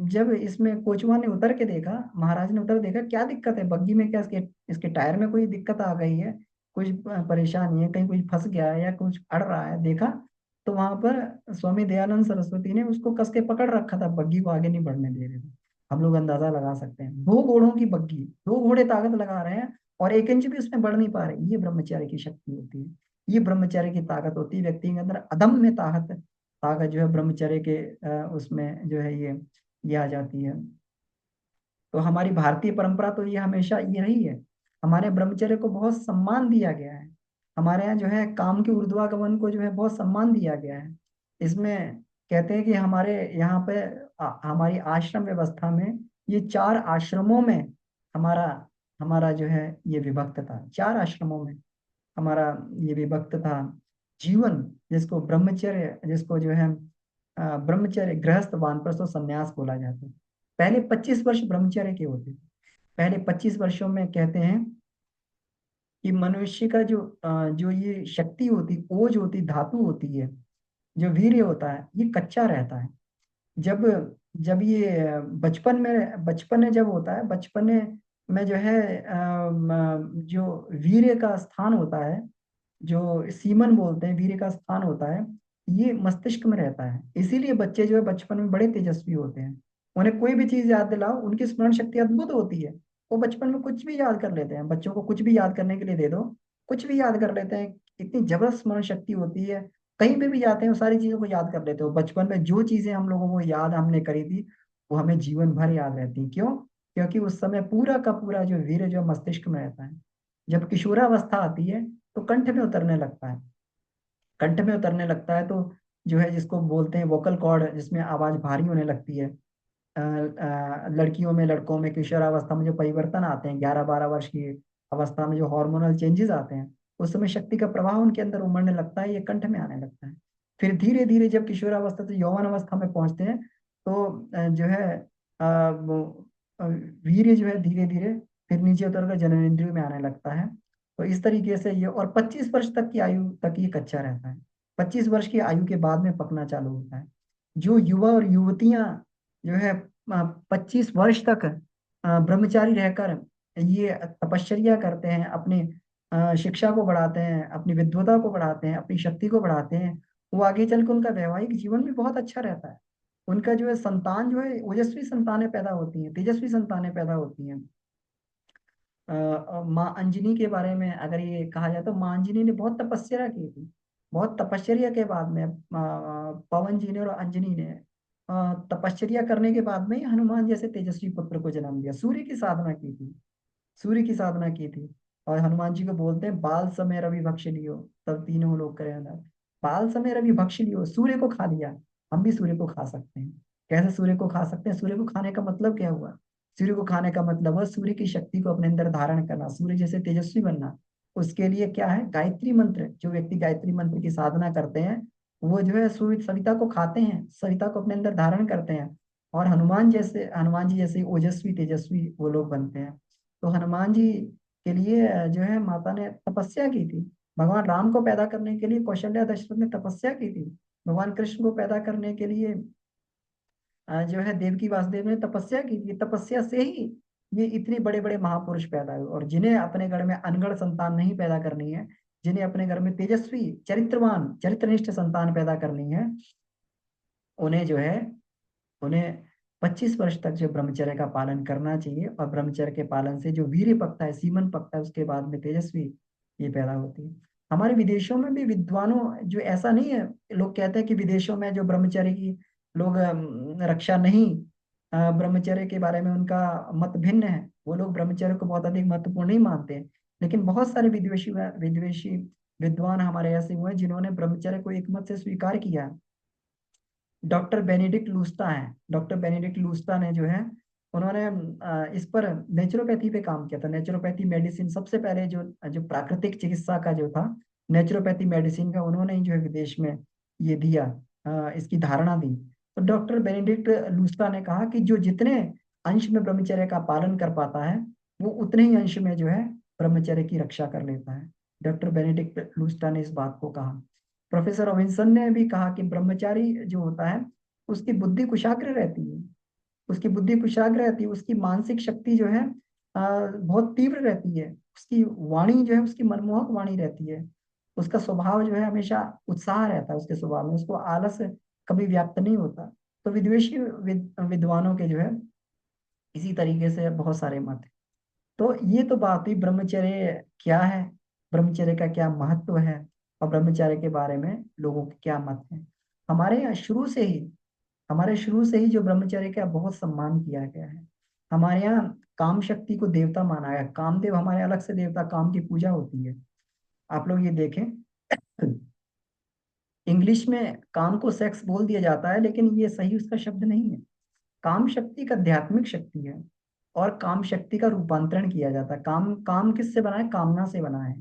जब इसमें कोचवा ने उतर के देखा, महाराज ने उतर देखा, क्या दिक्कत है बग्घी में, क्या इसके इसके टायर में कोई दिक्कत आ गई है, कुछ परेशानी है, कहीं कुछ फंस गया है या कुछ अड़ रहा है, देखा तो वहां पर स्वामी दयानंद सरस्वती ने उसको कस के पकड़ रखा था, बग्घी को आगे नहीं बढ़ने दे रहे थे। हम लोग अंदाजा लगा सकते हैं, दो घोड़ों की बग्घी, दो घोड़े ताकत लगा रहे हैं और एक इंच भी उसमें बढ़ नहीं पा रहे। ये ब्रह्मचार्य की शक्ति होती है, ये ब्रह्मचार्य की ताकत होती है। व्यक्ति के अंदर अदम्य ताकत जो है ब्रह्मचर्य के उसमें जो है ये आ जाती है। तो हमारी भारतीय परंपरा तो ये हमेशा ये रही है, हमारे ब्रह्मचर्य को बहुत सम्मान दिया गया है। हमारे यहाँ जो है काम के ऊर्ध्वागमन को जो है बहुत सम्मान दिया गया है। इसमें कहते हैं कि हमारे यहाँ पे हमारी आश्रम व्यवस्था में, ये चार आश्रमों में हमारा हमारा जो है ये विभक्त था, चार आश्रमों में हमारा ये विभक्त था। जीवन जिसको ब्रह्मचर्य, जिसको जो है ब्रह्मचर्य, गृहस्थ, वानप्रस्थ और संन्यास बोला जाता है। पहले 25 वर्ष ब्रह्मचर्य के होते थे। पहले 25 वर्षों में कहते हैं कि मनुष्य का जो ये शक्ति होती, ओज होती, धातु होती है, जो वीर्य होता है, ये कच्चा रहता है। जब जब ये बचपन में जब होता है, बचपन में में जो है जो वीर्य का स्थान होता है, जो सीमन बोलते हैं, वीर्य का स्थान होता है, ये मस्तिष्क में रहता है। इसीलिए बच्चे जो है बचपन में बड़े तेजस्वी होते हैं। उन्हें कोई भी चीज याद दिलाओ, उनकी स्मरण शक्ति अद्भुत होती है। वो बचपन में कुछ भी याद कर लेते हैं। बच्चों को कुछ भी याद करने के लिए दे दो, कुछ भी याद कर लेते हैं। इतनी जबरदस्त स्मरण शक्ति होती है। कहीं पे भी जाते हैं, वो सारी चीजों को याद कर लेते हो। बचपन में जो चीजें हम लोगों को याद हमने करी थी, वो हमें जीवन भर याद रहती हैं। क्यों? क्योंकि उस समय पूरा का पूरा जो वीर्य जो मस्तिष्क में रहता है। जब किशोरावस्था आती है, तो कंठ में उतरने लगता है। कंठ में उतरने लगता है तो जो है, जिसको बोलते हैं वोकल कॉर्ड, जिसमें आवाज भारी होने लगती है। लड़कियों में, लड़कों में किशोरावस्था में जो परिवर्तन आते हैं, 11-12 वर्ष की अवस्था में जो हार्मोनल चेंजेस आते हैं, उस समय शक्ति का प्रवाह उनके अंदर उमड़ने लगता है, ये कंठ में आने लगता है। फिर धीरे धीरे जब किशोरावस्था से यौवन अवस्था में पहुंचते हैं, तो जो है वीर्य जो है धीरे धीरे फिर नीचे उतरकर जननेंद्रियों में आने लगता है। तो इस तरीके से ये, और 25 वर्ष तक की आयु तक ये कच्चा रहता है। 25 वर्ष की आयु के बाद में पकना चालू होता है। जो युवा और युवतियां जो है 25 वर्ष तक ब्रह्मचारी रहकर ये तपश्चर्या करते हैं, अपनी शिक्षा को बढ़ाते हैं, अपनी विद्वता को बढ़ाते हैं, अपनी शक्ति को बढ़ाते हैं, वो आगे चल के उनका वैवाहिक जीवन भी बहुत अच्छा रहता है। उनका जो है संतान जो है, ओजस्वी संतानें पैदा होती हैं, तेजस्वी संतानें पैदा होती हैं। माँ अंजनी के बारे में अगर ये कहा जाए, तो माँ अंजनी ने बहुत तपस्या की थी। बहुत तपस्या के बाद में पवन जी ने और अंजनी ने तपस्या करने के बाद में हनुमान जैसे तेजस्वी पुत्र को जन्म दिया। सूर्य की साधना की थी, सूर्य की साधना की थी। और हनुमान जी को बोलते हैं, बाल समय रवि भक्ष लियो, तब तीनों लोग करें अनाथ। बाल समय रवि भक्ष लियो, सूर्य को खा लिया। हम भी सूर्य को खा सकते हैं। कैसे सूर्य को खा सकते हैं? सूर्य को खाने का मतलब क्या हुआ? सूर्य को खाने का मतलब हुआ सूर्य की शक्ति को अपने अंदर धारण करना, सूर्य जैसे तेजस्वी बनना। उसके लिए क्या है? गायत्री मंत्र। जो व्यक्ति गायत्री मंत्र की साधना करते हैं, वो जो है सूर्य सविता को खाते हैं, सविता को अपने अंदर धारण करते हैं। और हनुमान जी जैसे ओजस्वी तेजस्वी वो लोग बनते हैं। तो हनुमान जी के लिए जो है माता ने तपस्या की थी। भगवान राम को पैदा करने के लिए कौशल्या दशरथ ने तपस्या की थी। भगवान कृष्ण को पैदा करने के लिए जो है देवकी वासुदेव ने तपस्या की थी। तपस्या से ही ये इतने बड़े बड़े महापुरुष पैदा हुए। और जिन्हें अपने घर में अनगढ़ संतान नहीं पैदा करनी है, जिन्हें अपने घर में तेजस्वी चरित्रवान चरित्रनिष्ठ संतान पैदा करनी है, उन्हें जो है, उन्हें 25 वर्ष तक जो ब्रह्मचर्य का पालन करना चाहिए। और ब्रह्मचर्य के पालन से जो वीर्य पकता है, सीमन पकता है, उसके बाद में तेजस्वी ये पैदा होती है। हमारे विदेशों में भी विद्वानों जो, ऐसा नहीं है, लोग कहते हैं कि विदेशों में जो ब्रह्मचर्य की लोग रक्षा नहीं, ब्रह्मचर्य के बारे में उनका मत भिन्न है। वो लोग ब्रह्मचर्य को बहुत अधिक महत्वपूर्ण नहीं मानते हैं। लेकिन बहुत सारे विदेशी विदेशी विद्वान हमारे ऐसे हुए हैं जिन्होंने ब्रह्मचर्य को एकमत से स्वीकार किया है। डॉक्टर बेनेडिक्ट लूस्टा है। डॉक्टर बेनेडिक्ट लूस्टा ने जो है, उन्होंने इस पर नेचुरोपैथी पे काम किया था। नेचुरोपैथी मेडिसिन सबसे पहले जो जो प्राकृतिक चिकित्सा का जो था, नेचुरोपैथी मेडिसिन का उन्होंने ही जो है विदेश में ये दिया, इसकी धारणा दी। तो डॉक्टर बेनेडिक्ट लूस्टा ने कहा कि जो जितने अंश में ब्रह्मचर्य का पालन कर पाता है, वो उतने ही अंश में जो है ब्रह्मचर्य की रक्षा कर लेता है। डॉक्टर बेनेडिक्ट लूस्टा ने इस बात को कहा। प्रोफेसर रॉबिन्सन ने भी कहा कि ब्रह्मचारी जो होता है, उसकी बुद्धि कुशाग्र रहती है। उसकी बुद्धि कुशाग्र रहती है, उसकी मानसिक शक्ति जो है बहुत तीव्र रहती है। उसकी वाणी जो है, उसकी मनमोहक वाणी रहती है। उसका स्वभाव जो है हमेशा उत्साह रहता है उसके स्वभाव में, उसको आलस कभी व्याप्त नहीं होता। तो विद्वेषी विद्वानों के जो है इसी तरीके से बहुत सारे मत हैं। तो ये तो बात हुई ब्रह्मचर्य क्या है, ब्रह्मचर्य का क्या महत्व है, और ब्रह्मचर्य के बारे में लोगों के क्या मत है। हमारे यहाँ शुरू से ही हमारे शुरू से ही जो ब्रह्मचर्य का बहुत सम्मान किया गया है। हमारे यहाँ काम शक्ति को देवता माना गया। कामदेव हमारे अलग से देवता, काम की पूजा होती है। आप लोग ये देखें, इंग्लिश में काम को सेक्स बोल दिया जाता है, लेकिन ये सही उसका शब्द नहीं है। काम शक्ति का आध्यात्मिक शक्ति है। और काम शक्ति का रूपांतरण किया जाता है। काम काम किससे बना है? कामना से बना है।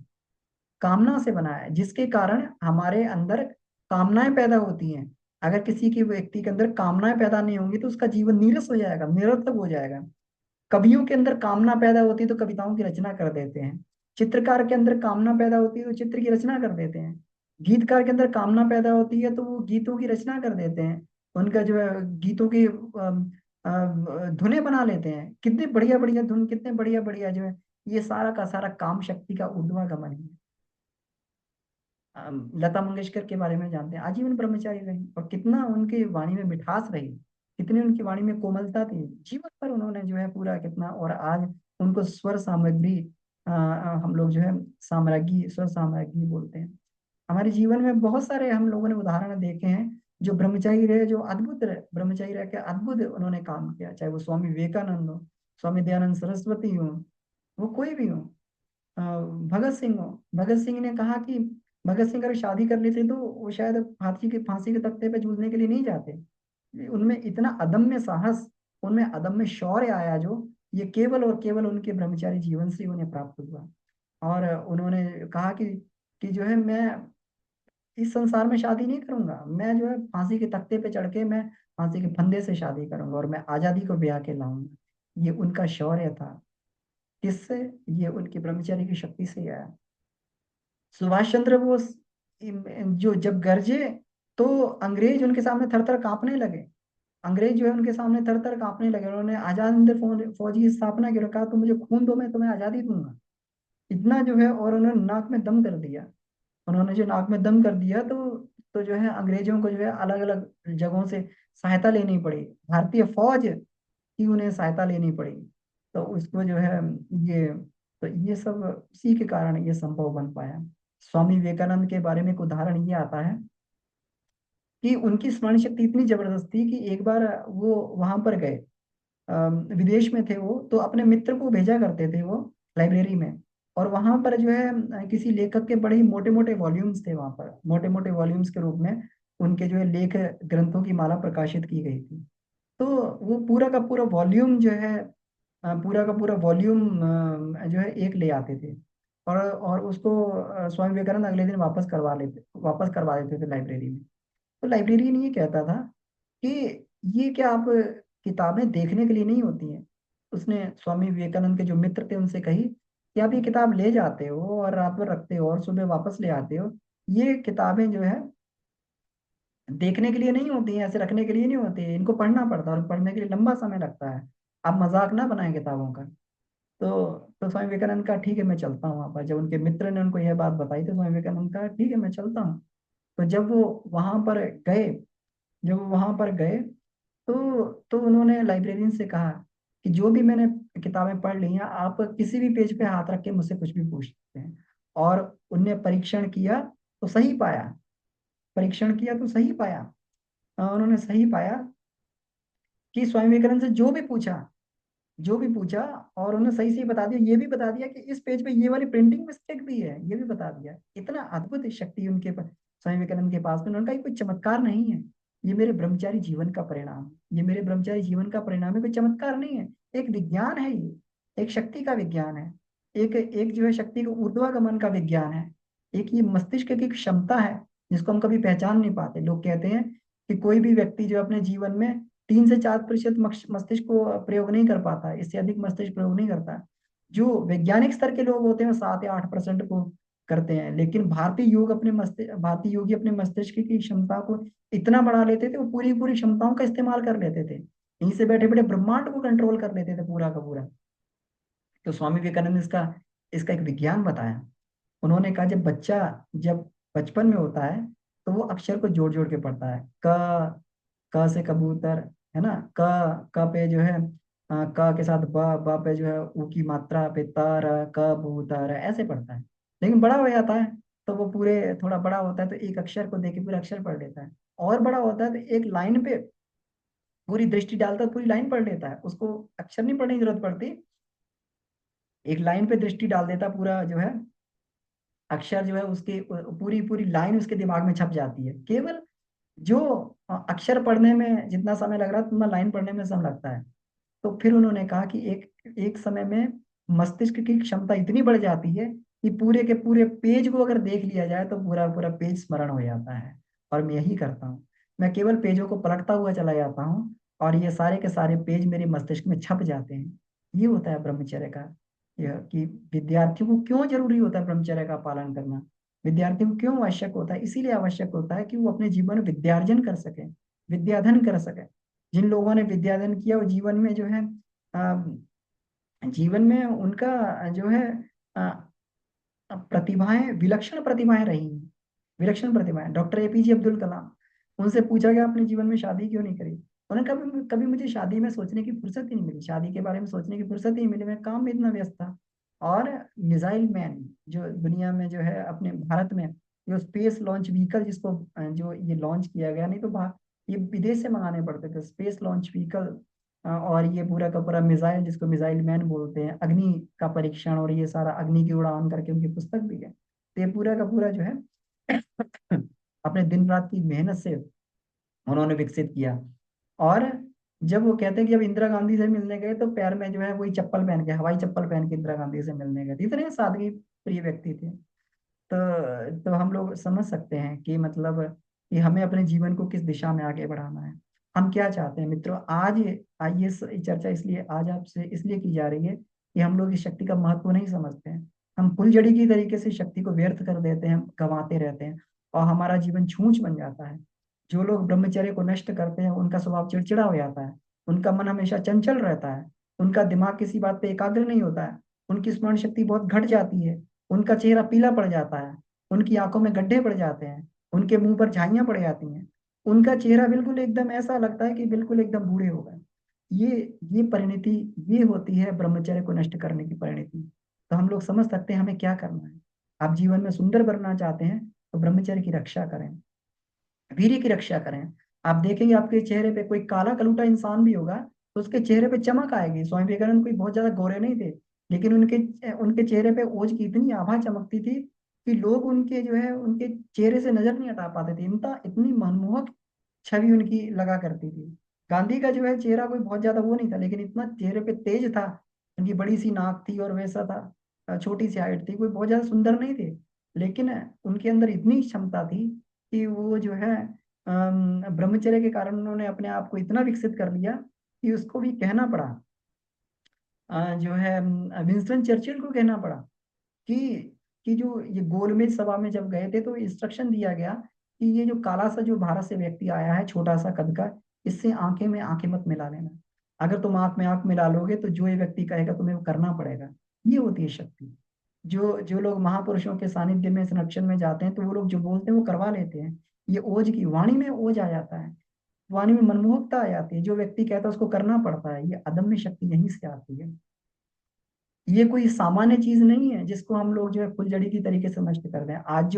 कामना से बना है, जिसके कारण हमारे अंदर कामनाएं पैदा होती हैं। अगर किसी की व्यक्ति के अंदर कामनाएं पैदा नहीं होंगी, तो उसका जीवन नीरस हो जाएगा, निरर्थक हो जाएगा। कवियों के अंदर कामना पैदा होती है तो कविताओं की रचना कर देते हैं। चित्रकार के अंदर कामना पैदा होती है तो चित्र की रचना कर देते हैं। गीतकार के अंदर कामना पैदा होती है तो वो गीतों की रचना कर देते हैं। उनका जो है गीतों की धुनें बना लेते हैं, कितनी बढ़िया बढ़िया धुन, कितने बढ़िया बढ़िया जो है, ये सारा का सारा काम शक्ति का ऊर्ध्वागमन है। लता मंगेशकर के बारे में जानते हैं, आजीवन ब्रह्मचारी रही, और कितना उनकी वाणी में मिठास रही, कितनी उनकी वाणी में कोमलता थी, जीवन पर उन्होंने जो है पूरा कितना, और आज उनको स्वर सामग्री, हम लोग जो है साम्राज्ञी, स्वर साम्राज्ञी बोलते हैं। हमारे जीवन में बहुत सारे हम लोगों ने उदाहरण देखे हैं, जो ब्रह्मचारी रहे, जो अद्भुत रहे, ब्रह्मचारी रह के अद्भुत उन्होंने काम किया, चाहे वो स्वामी विवेकानंद हो, स्वामी दयानंद सरस्वती हो, वो कोई भी हो, अ, भगत सिंह हो। भगत सिंह ने कहा कि भगत सिंह अगर शादी कर लेते तो वो शायद फांसी के तख्ते पे झूलने के लिए नहीं जाते। उनमें इतना अदम्य साहस, उनमें अदम्य शौर्य आया, जो ये केवल और केवल उनके ब्रह्मचारी जीवन से ही उन्हें प्राप्त हुआ। और उन्होंने कहा कि जो है, मैं इस संसार में शादी नहीं करूंगा, मैं जो है फांसी के तख्ते पे चढ़ के मैं फांसी के फंदे से शादी करूंगा, और मैं आजादी को ब्याह के लाऊंगा। ये उनका शौर्य था। किससे? ये उनकी ब्रह्मचर्य की शक्ति से ही आया। सुभाष चंद्र बोस जो जब गरजे, तो अंग्रेज उनके सामने थर थर कांपने लगे। अंग्रेज जो है उनके सामने थर थर कांपने लगे। उन्होंने आजाद हिंद फौज की स्थापना की और कहा, तुम मुझे खून दो, मैं तुम्हें आजादी दूंगा। इतना जो है, और उन्होंने नाक में दम कर दिया। उन्होंने जो नाक में दम कर दिया, तो जो है अंग्रेजों को जो है अलग अलग जगहों से सहायता लेनी पड़ी, भारतीय फौज की उन्हें सहायता लेनी पड़ी। तो उसको जो है, ये तो ये सब उसी के कारण ये संभव बन पाया। स्वामी विवेकानंद के बारे में एक उदाहरण ये आता है कि उनकी स्मरण शक्ति इतनी जबरदस्त थी कि एक बार वो वहां पर गए, विदेश में थे वो, तो अपने मित्र को भेजा करते थे वो लाइब्रेरी में। और वहां पर जो है किसी लेखक के बड़े ही मोटे मोटे वॉल्यूम्स थे, वहां पर मोटे मोटे वॉल्यूम्स के रूप में उनके जो है लेख ग्रंथों की माला प्रकाशित की गई थी। तो वो पूरा का पूरा वॉल्यूम जो है, पूरा का पूरा वॉल्यूम जो है एक ले आते थे, और उसको स्वामी विवेकानंद अगले दिन वापस करवा देते थे लाइब्रेरी में। तो लाइब्रेरियन ये कहता था कि ये क्या आप किताबें देखने के लिए नहीं होती हैं? उसने स्वामी विवेकानंद के जो मित्र थे उनसे कही कि आप ये किताब ले जाते हो और रात भर रखते हो और सुबह वापस ले आते हो, ये किताबें जो है देखने के लिए नहीं होती हैं, ऐसे रखने के लिए नहीं होती है, इनको पढ़ना पड़ता है, और पढ़ने के लिए लंबा समय लगता है। आप मजाक ना बनाएं किताबों का। तो स्वामी विवेकानंद का ठीक है, मैं चलता हूँ वहां पर। जब उनके मित्र ने उनको यह बात बताई, तो स्वामी विवेकानंद का ठीक है, मैं चलता हूँ। तो जब वो वहां पर गए, जब वो वहां पर गए, तो उन्होंने लाइब्रेरियन से कहा कि जो भी मैंने किताबें पढ़ ली हैं, आप किसी भी पेज पे हाथ रख के मुझसे कुछ भी पूछ सकते हैं। और उनने परीक्षण किया तो सही पाया, परीक्षण किया तो सही पाया। उन्होंने सही पाया कि स्वामी विवेकानंद से जो भी पूछा, और उन्होंने सही सही बता दिया। ये भी बता दिया कि इस पेज पे ये वाली प्रिंटिंग मिस्टेक भी है, ये भी बता दिया। इतना अद्भुत शक्ति उनके स्वामी विवेकानंद के पास में। उन्होंने कहा, ये कोई चमत्कार नहीं है, ये मेरे ब्रह्मचारी जीवन का परिणाम है, ये मेरे ब्रह्मचारी जीवन का परिणाम है, कोई चमत्कार नहीं है, एक विज्ञान है ये, एक शक्ति का विज्ञान है, एक एक जो है शक्ति का ऊर्ध्वागमन का विज्ञान है, एक ये मस्तिष्क की क्षमता है, जिसको हम कभी पहचान नहीं पाते। लोग कहते हैं कि कोई भी व्यक्ति जो अपने जीवन में 3 से 4% मस्तिष्क को प्रयोग नहीं कर पाता, इससे अधिक मस्तिष्क प्रयोग नहीं करता। जो वैज्ञानिक स्तर के लोग होते हैं, वो 7 या 8% को करते हैं। लेकिन भारतीय योगी अपने मस्तिष्क की क्षमता को इतना बढ़ा लेते थे, वो पूरी पूरी क्षमताओं का इस्तेमाल कर लेते थे, यहीं से बैठे बैठे ब्रह्मांड को कंट्रोल कर लेते थे पूरा का पूरा। तो स्वामी विवेकानंद ने इसका इसका एक विज्ञान बताया। उन्होंने कहा, जब बचपन में होता है, तो वो अक्षर को जोड़ जोड़ के पढ़ता है। क से कबूतर, है ना, क पे जो है क के साथ ब पे जो है ऊ की मात्रा पे तर, कबूतर, ऐसे पढ़ता है। लेकिन बड़ा हो जाता है, तो वो पूरे थोड़ा बड़ा होता है, तो एक अक्षर को देख के पूरा अक्षर पढ़ लेता है। और बड़ा होता है तो एक लाइन पे पूरी दृष्टि डालता है, पूरी लाइन पढ़ लेता है, उसको अक्षर नहीं पढ़ने की जरूरत पड़ती, एक लाइन पे दृष्टि डाल देता, पूरा जो है अक्षर जो है उसकी पूरी पूरी लाइन उसके दिमाग में छप जाती है। केवल जो अक्षर पढ़ने में जितना समय लग रहा है, उतना लाइन पढ़ने में समय लगता है। तो फिर उन्होंने कहा कि एक एक समय में मस्तिष्क की क्षमता इतनी बढ़ जाती है कि पूरे के पूरे पेज को अगर देख लिया जाए, तो पूरा पूरा पेज स्मरण हो जाता है। और मैं यही करता हूँ, मैं केवल पेजों को पलटता हुआ चला जाता हूँ, और ये सारे के सारे पेज मेरे मस्तिष्क में छप जाते हैं। ये होता है ब्रह्मचर्य का, यह कि विद्यार्थियों को क्यों जरूरी होता है ब्रह्मचर्य का पालन करना। विद्यार्थियों को क्यों आवश्यक होता है? इसीलिए आवश्यक होता है कि वो अपने जीवन में विद्यार्जन कर सके, विद्याधन कर सके। जिन लोगों ने विद्यादान किया वो जीवन में जो है जीवन में उनका जो है प्रतिभाएं, विलक्षण प्रतिभाएं रही हैं। विलक्षण प्रतिभाएं, डॉक्टर एपीजे अब्दुल कलाम, उनसे पूछा गया अपने जीवन में शादी क्यों नहीं करी, उन्होंने कभी कभी मुझे शादी में सोचने की फुर्सत ही नहीं मिली, शादी के बारे में सोचने की फुर्सत ही नहीं मिली, मैं काम में इतना व्यस्त था। और मिसाइल मैन जो दुनिया में जो है अपने भारत में जो स्पेस लॉन्च व्हीकल जिसको जो ये लॉन्च किया गया, नहीं तो ये विदेश से मंगाने पड़ते थे स्पेस लॉन्च व्हीकल। और ये पूरा का पूरा मिसाइल जिसको मिसाइल मैन बोलते हैं, अग्नि का परीक्षण और ये सारा अग्नि की उड़ान करके उनकी पुस्तक भी है। तो ये पूरा का पूरा जो है अपने दिन रात की मेहनत से उन्होंने विकसित किया। और जब वो कहते हैं कि जब इंदिरा गांधी से मिलने गए तो पैर में जो है वही चप्पल पहन के, हवाई चप्पल पहन के इंदिरा गांधी से मिलने गए थे, इतने सादगी प्रिय व्यक्ति थे। तो हम लोग समझ सकते हैं कि मतलब कि हमें अपने जीवन को किस दिशा में आगे बढ़ाना है, हम क्या चाहते हैं। मित्रों, आज आइए चर्चा इसलिए आज आपसे इसलिए की जा रही है कि हम लोग इस शक्ति का महत्व नहीं समझते हैं। हम फुलझड़ी की तरीके से शक्ति को व्यर्थ कर देते हैं, गंवाते रहते हैं, और हमारा जीवन छूछ बन जाता है। जो लोग ब्रह्मचर्य को नष्ट करते हैं उनका स्वभाव चिड़चिड़ा हो जाता है, उनका मन हमेशा चंचल रहता है, उनका दिमाग किसी बात पे एकाग्र नहीं होता है, उनकी स्मरण शक्ति बहुत घट जाती है, उनका चेहरा पीला पड़ जाता है, उनकी आंखों में गड्ढे पड़ जाते हैं, उनके मुंह पर झाइयां पड़ जाती हैं, उनका चेहरा बिल्कुल एकदम ऐसा लगता है कि बिल्कुल एकदम बूढ़े हो गए। ये परिणति, ये होती है ब्रह्मचर्य को नष्ट करने की परिणति। तो हम लोग समझ सकते हैं हमें क्या करना है। आप जीवन में सुंदर बनना चाहते हैं तो ब्रह्मचर्य की रक्षा करें, वीर्य की रक्षा करें। आप देखेंगे आपके चेहरे पे कोई काला कलूटा इंसान भी होगा तो उसके चेहरे पे चमक आएगी। स्वामी विवेकानंद कोई बहुत ज्यादा गोरे नहीं थे, लेकिन उनके उनके चेहरे पे ओज की इतनी आभा चमकती थी कि लोग उनके जो है उनके चेहरे से नजर नहीं हटा पाते थे, इतना इतनी मनमोहक छवि उनकी लगा करती थी। गांधी का जो है चेहरा कोई बहुत ज्यादा वो नहीं था, लेकिन इतना चेहरे पे तेज था, उनकी बड़ी सी नाक थी और वैसा था, छोटी सी हाइट थी, कोई बहुत ज्यादा सुंदर नहीं थे, लेकिन उनके अंदर इतनी क्षमता थी कि वो जो है ब्रह्मचर्य के कारण उन्होंने अपने आप को इतना विकसित कर लिया कि उसको भी कहना पड़ा, जो है विंस्टन चर्चिल को कहना पड़ा कि जो ये गोलमेज सभा में जब गए थे तो इंस्ट्रक्शन दिया गया कि ये जो काला सा जो भारत से व्यक्ति आया है छोटा सा कद का, इससे आंखें में आंखें मत मिला लेना, अगर तुम आंख में आंख मिला लोगे तो जो ये व्यक्ति कहेगा तुम्हें वो करना पड़ेगा। ये होती है शक्ति। जो जो लोग महापुरुषों के सानिध्य में संरक्षण में जाते हैं तो वो लोग जो बोलते हैं वो करवा लेते हैं। ये ओज की वाणी में ओज आ जाता है, वाणी में मनमोहकता आ जाती है, जो व्यक्ति कहता है उसको करना पड़ता है। ये अदम्य शक्ति यहीं से आती है। ये कोई सामान्य चीज नहीं है जिसको हम लोग जो है फुलझड़ी की तरीके से नष्ट कर दें। आज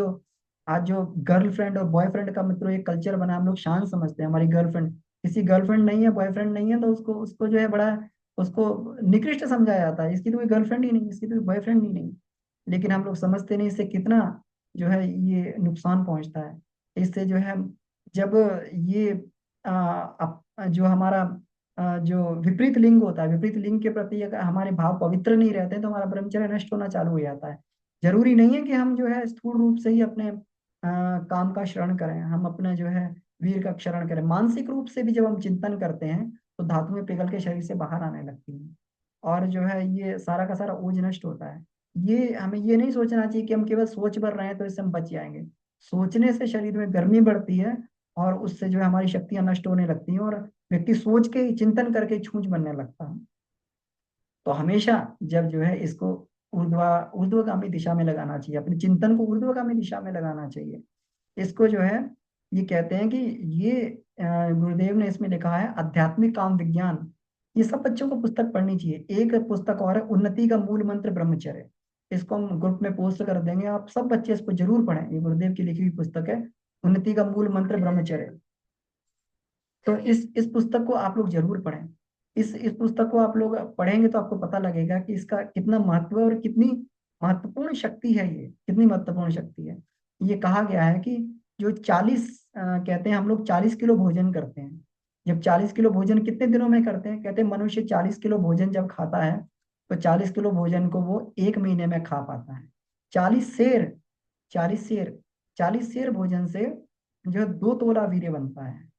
जो गर्लफ्रेंड और बॉयफ्रेंड का मित्रों एक कल्चर बना, हम लोग शान समझते हैं। हमारी गर्लफ्रेंड, किसी गर्लफ्रेंड नहीं है, बॉयफ्रेंड नहीं है तो उसको उसको जो है बड़ा उसको निकृष्ट समझा जाता है, इसकी तो कोई गर्लफ्रेंड ही नहीं, इसकी तो कोई बॉयफ्रेंड ही नहीं। लेकिन हम लोग समझते नहीं इससे कितना जो है ये नुकसान पहुंचता है। इससे जो है जब ये जो हमारा जो विपरीत लिंग होता है, विपरीत लिंग के प्रति अगर हमारे भाव पवित्र नहीं रहते हैं तो हमारा ब्रह्मचर्य नष्ट होना चालू हो जाता है। जरूरी नहीं है कि हम जो है स्थूल रूप से ही अपने काम का शरण करें, हम अपने जो है वीर का शरण करें। मानसिक रूप से भी जब हम चिंतन करते हैं तो धातुएं पिघल के शरीर से बाहर आने लगती हैं, और जो है ये सारा का सारा ओज नष्ट होता है। ये हमें ये नहीं सोचना चाहिए कि हम केवल सोच भर रहे हैं तो इससे हम बच जाएंगे। सोचने से शरीर में गर्मी बढ़ती है और उससे जो है हमारी शक्तियां नष्ट होने लगती हैं, और व्यक्ति सोच के चिंतन करके छूछ बनने लगता है। तो हमेशा जब जो है इसको ऊर्ध्वगामी दिशा में लगाना चाहिए, अपने चिंतन को ऊर्ध्वगामी दिशा में लगाना चाहिए। इसको जो है ये कहते हैं कि ये गुरुदेव ने इसमें लिखा है आध्यात्मिक काम विज्ञान। ये सब बच्चों को पुस्तक पढ़नी चाहिए। एक पुस्तक और है उन्नति का मूल मंत्र ब्रह्मचर्य, इसको हम ग्रुप में पोस्ट कर देंगे, आप सब बच्चे इसको जरूर पढ़ें। ये गुरुदेव की लिखी हुई पुस्तक है, उन्नति का मूल मंत्र ब्रह्मचर्य। तो इस पुस्तक को आप लोग जरूर पढ़ें। इस पुस्तक को आप लोग पढ़ेंगे तो आपको पता लगेगा कि इसका कितना महत्व है और कितनी महत्वपूर्ण शक्ति है, ये कितनी महत्वपूर्ण शक्ति है। ये कहा गया है कि जो 40 कहते हैं हम लोग 40 किलो भोजन करते हैं। जब 40 किलो भोजन कितने दिनों में करते हैं, कहते हैं मनुष्य 40 किलो भोजन जब खाता है तो 40 किलो भोजन को वो 1 महीने में खा पाता है। 40 शेर, 40 शेर, 40 शेर भोजन से जो 2 तोला वीर्य बनता है,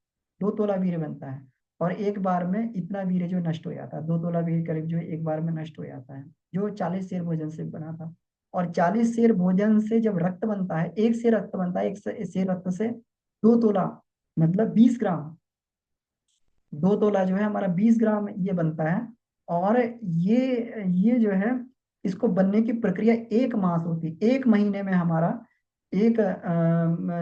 2 तोला वीर्य बनता है। और एक बार में इतना वीर्य जो नष्ट हो जाता है, 2 तोला वीर्य करीब जो एक बार में नष्ट हो जाता है, जो 40 शेर भोजन से बना था। और 40 शेर भोजन से जब रक्त बनता है, एक से रक्त बनता है, एक से रक्त से 2 तोला मतलब 20 ग्राम, 2 तोला जो है हमारा 20 ग्राम ये बनता है। और ये जो है, इसको बनने की प्रक्रिया 1 मास होती है। 1 महीने में हमारा एक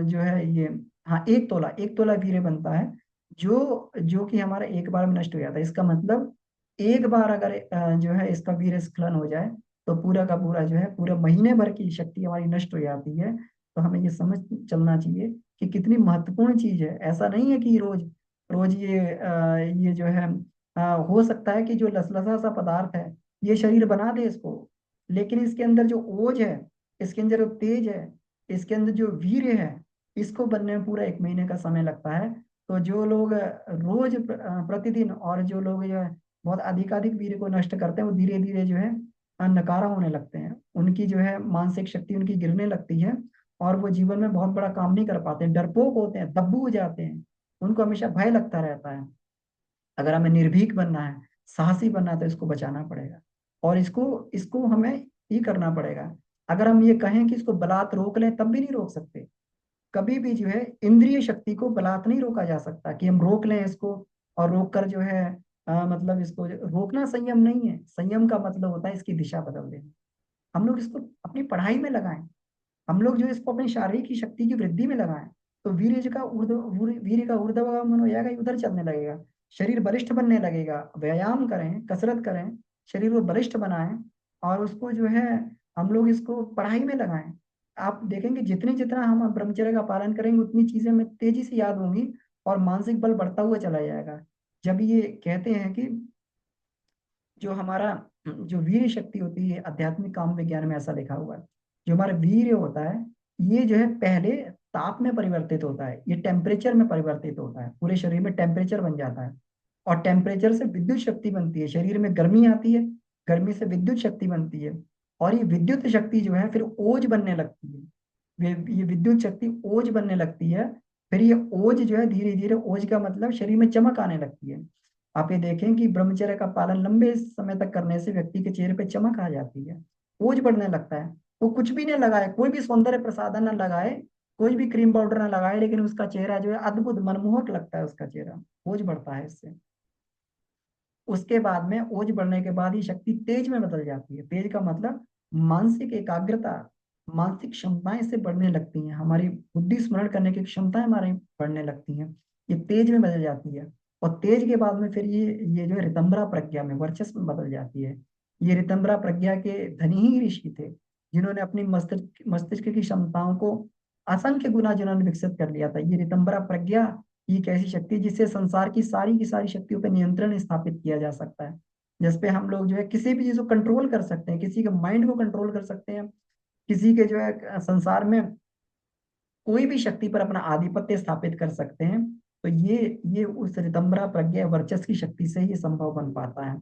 जो है ये, हाँ 1 तोला वीर्य बनता है, जो जो कि हमारा एक बार में नष्ट हो जाता है। इसका मतलब एक बार अगर जो है इसका वीर्य स्खलन हो जाए, तो पूरा का पूरा जो है पूरे महीने भर की शक्ति हमारी नष्ट हो जाती है। तो हमें ये समझ चलना चाहिए कि कितनी महत्वपूर्ण चीज है। ऐसा नहीं है कि रोज रोज ये जो है हो सकता है कि जो लसलसा सा पदार्थ है ये शरीर बना दे इसको, लेकिन इसके अंदर जो ओज है, इसके अंदर जो तेज है, इसके अंदर जो वीर्य है, इसको बनने में पूरा 1 महीने का समय लगता है। तो जो लोग रोज प्रतिदिन, और जो लोग जो है बहुत अधिकाधिक वीर्य को नष्ट करते हैं, वो धीरे धीरे जो है नकारा होने लगते हैं। उनकी जो है मानसिक शक्ति उनकी गिरने लगती है, और वो जीवन में बहुत बड़ा काम नहीं कर पाते, डरपोक होते हैं, दब्बू हो जाते हैं। उनको हमेशा भय लगता रहता है। अगर हमें निर्भीक बनना है, साहसी बनना है, तो इसको बचाना पड़ेगा। और इसको इसको हमें ही करना पड़ेगा। अगर हम ये कहें कि इसको बलात् रोक लें, तब भी नहीं रोक सकते। कभी भी जो है इंद्रिय शक्ति को बलात् नहीं रोका जा सकता कि हम रोक लें इसको, और रोक कर जो है मतलब इसको रोकना संयम नहीं है। संयम का मतलब होता है इसकी दिशा बदल देना। हम लोग इसको अपनी पढ़ाई में लगाएं, हम लोग जो इसको अपनी शारीरिक की शक्ति की वृद्धि में लगाएं, तो वीर्य का ऊर्ध्वगमन हो जाएगा, ये उधर चलने लगेगा। शरीर बलिष्ठ बनने लगेगा। व्यायाम करें, कसरत करें, शरीर को बलिष्ठ बनाएं, और उसको जो है हम लोग इसको पढ़ाई में लगाएं। आप देखेंगे जितनी जितना हम ब्रह्मचर्य का पालन करेंगे, उतनी चीजें हमें तेजी से याद होंगी, और मानसिक बल बढ़ता हुआ चला जाएगा। जब ये कहते हैं कि जो हमारा जो वीर शक्ति होती है, आध्यात्मिक काम विज्ञान में ऐसा लिखा हुआ है, जो हमारा वीर्य होता है, ये जो है पहले ताप में परिवर्तित होता है, ये टेम्परेचर में परिवर्तित होता है, पूरे शरीर में टेम्परेचर बन जाता है। और टेम्परेचर से विद्युत शक्ति बनती है, शरीर में गर्मी आती है, गर्मी से विद्युत शक्ति बनती है। और ये विद्युत शक्ति जो है फिर ओज बनने लगती है। ये विद्युत शक्ति ओज बनने लगती है। फिर ये ओज जो है धीरे धीरे, ओज का मतलब शरीर में चमक आने लगती है। आप ये देखें कि ब्रह्मचर्य का पालन लंबे समय तक करने से व्यक्ति के चेहरे पे चमक आ जाती है, ओज बढ़ने लगता है। वो कुछ भी नहीं लगाए, कोई भी सौंदर्य प्रसाधन ना लगाए, कोई भी क्रीम पाउडर ना लगाए, लेकिन उसका चेहरा जो है अद्भुत मनमोहक लगता है, उसका चेहरा। ओज बढ़ता है इससे। उसके बाद में ओज बढ़ने के बाद ही शक्ति तेज में बदल जाती है। तेज का मतलब मानसिक एकाग्रता, मानसिक क्षमताएं इससे बढ़ने लगती हैं, हमारी बुद्धि स्मरण करने की क्षमताएं हमारी बढ़ने लगती हैं, ये तेज में बदल जाती है। और तेज के बाद में फिर ये जो है रितंभरा प्रज्ञा में, वर्चस्व में बदल जाती है। ये रितंभरा प्रज्ञा के धनी ही ऋषि थे, जिन्होंने अपनी मस्तिष्क मस्तिष्क की क्षमताओं को असंख्य गुना जिन्होंने विकसित कर लिया था। ये रितंभरा प्रज्ञा ये एक ऐसी शक्ति है जिससे संसार की सारी शक्तियों पर नियंत्रण स्थापित किया जा सकता है। जिसपे हम लोग जो है किसी भी चीज को कंट्रोल कर सकते हैं, किसी के माइंड को कंट्रोल कर सकते हैं, किसी के जो है संसार में कोई भी शक्ति पर अपना आधिपत्य स्थापित कर सकते हैं। तो ये उस रितंभरा प्रज्ञा वर्चस्व की शक्ति से ही संभव बन पाता है।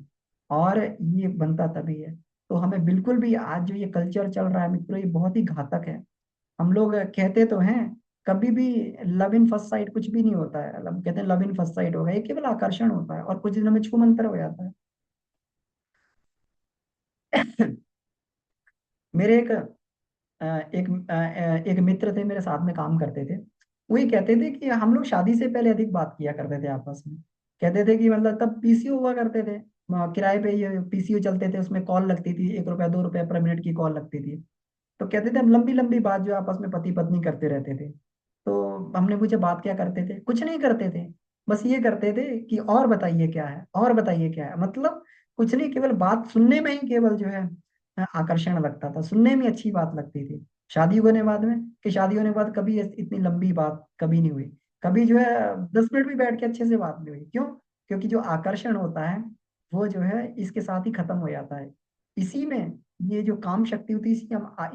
और ये बनता तभी है। तो हमें बिल्कुल भी आज जो ये कल्चर चल रहा है मित्रों, ये बहुत ही घातक है। हम लोग कहते तो हैं, कभी भी लव इन फर्स्ट साइट कुछ भी नहीं होता है। हम कहते हैं लव इन फर्स्ट साइट होगा, ये केवल आकर्षण होता है, और कुछ दिनों में छू मंतर हो जाता है। मेरे एक मित्र थे, मेरे साथ में काम करते थे। वही कहते थे कि हम लोग शादी से पहले अधिक बात किया करते थे आपस में। कहते थे कि मतलब तब पीसीओ हुआ करते थे, किराए पे ये पीसीओ चलते थे, उसमें कॉल लगती थी, 1 रुपया 2 रुपया पर मिनट की कॉल लगती थी। तो कहते थे हम लंबी लंबी बात जो आपस में पति पत्नी करते रहते थे। तो हमने पूछा बात क्या करते थे, कुछ नहीं करते थे, बस ये करते थे कि और बताइए क्या है, और बताइए क्या है, मतलब कुछ नहीं, केवल बात सुनने में ही केवल जो है आकर्षण लगता था, सुनने में अच्छी बात लगती थी। शादी होने बाद में, कि शादी होने के बाद कभी इतनी लंबी बात कभी नहीं हुई। कभी जो है 10 मिनट भी बैठ के अच्छे से बात नहीं हुई। क्यों? क्योंकि जो आकर्षण होता है वो जो है इसके साथ ही खत्म हो जाता है। इसी में ये जो काम शक्ति होती है,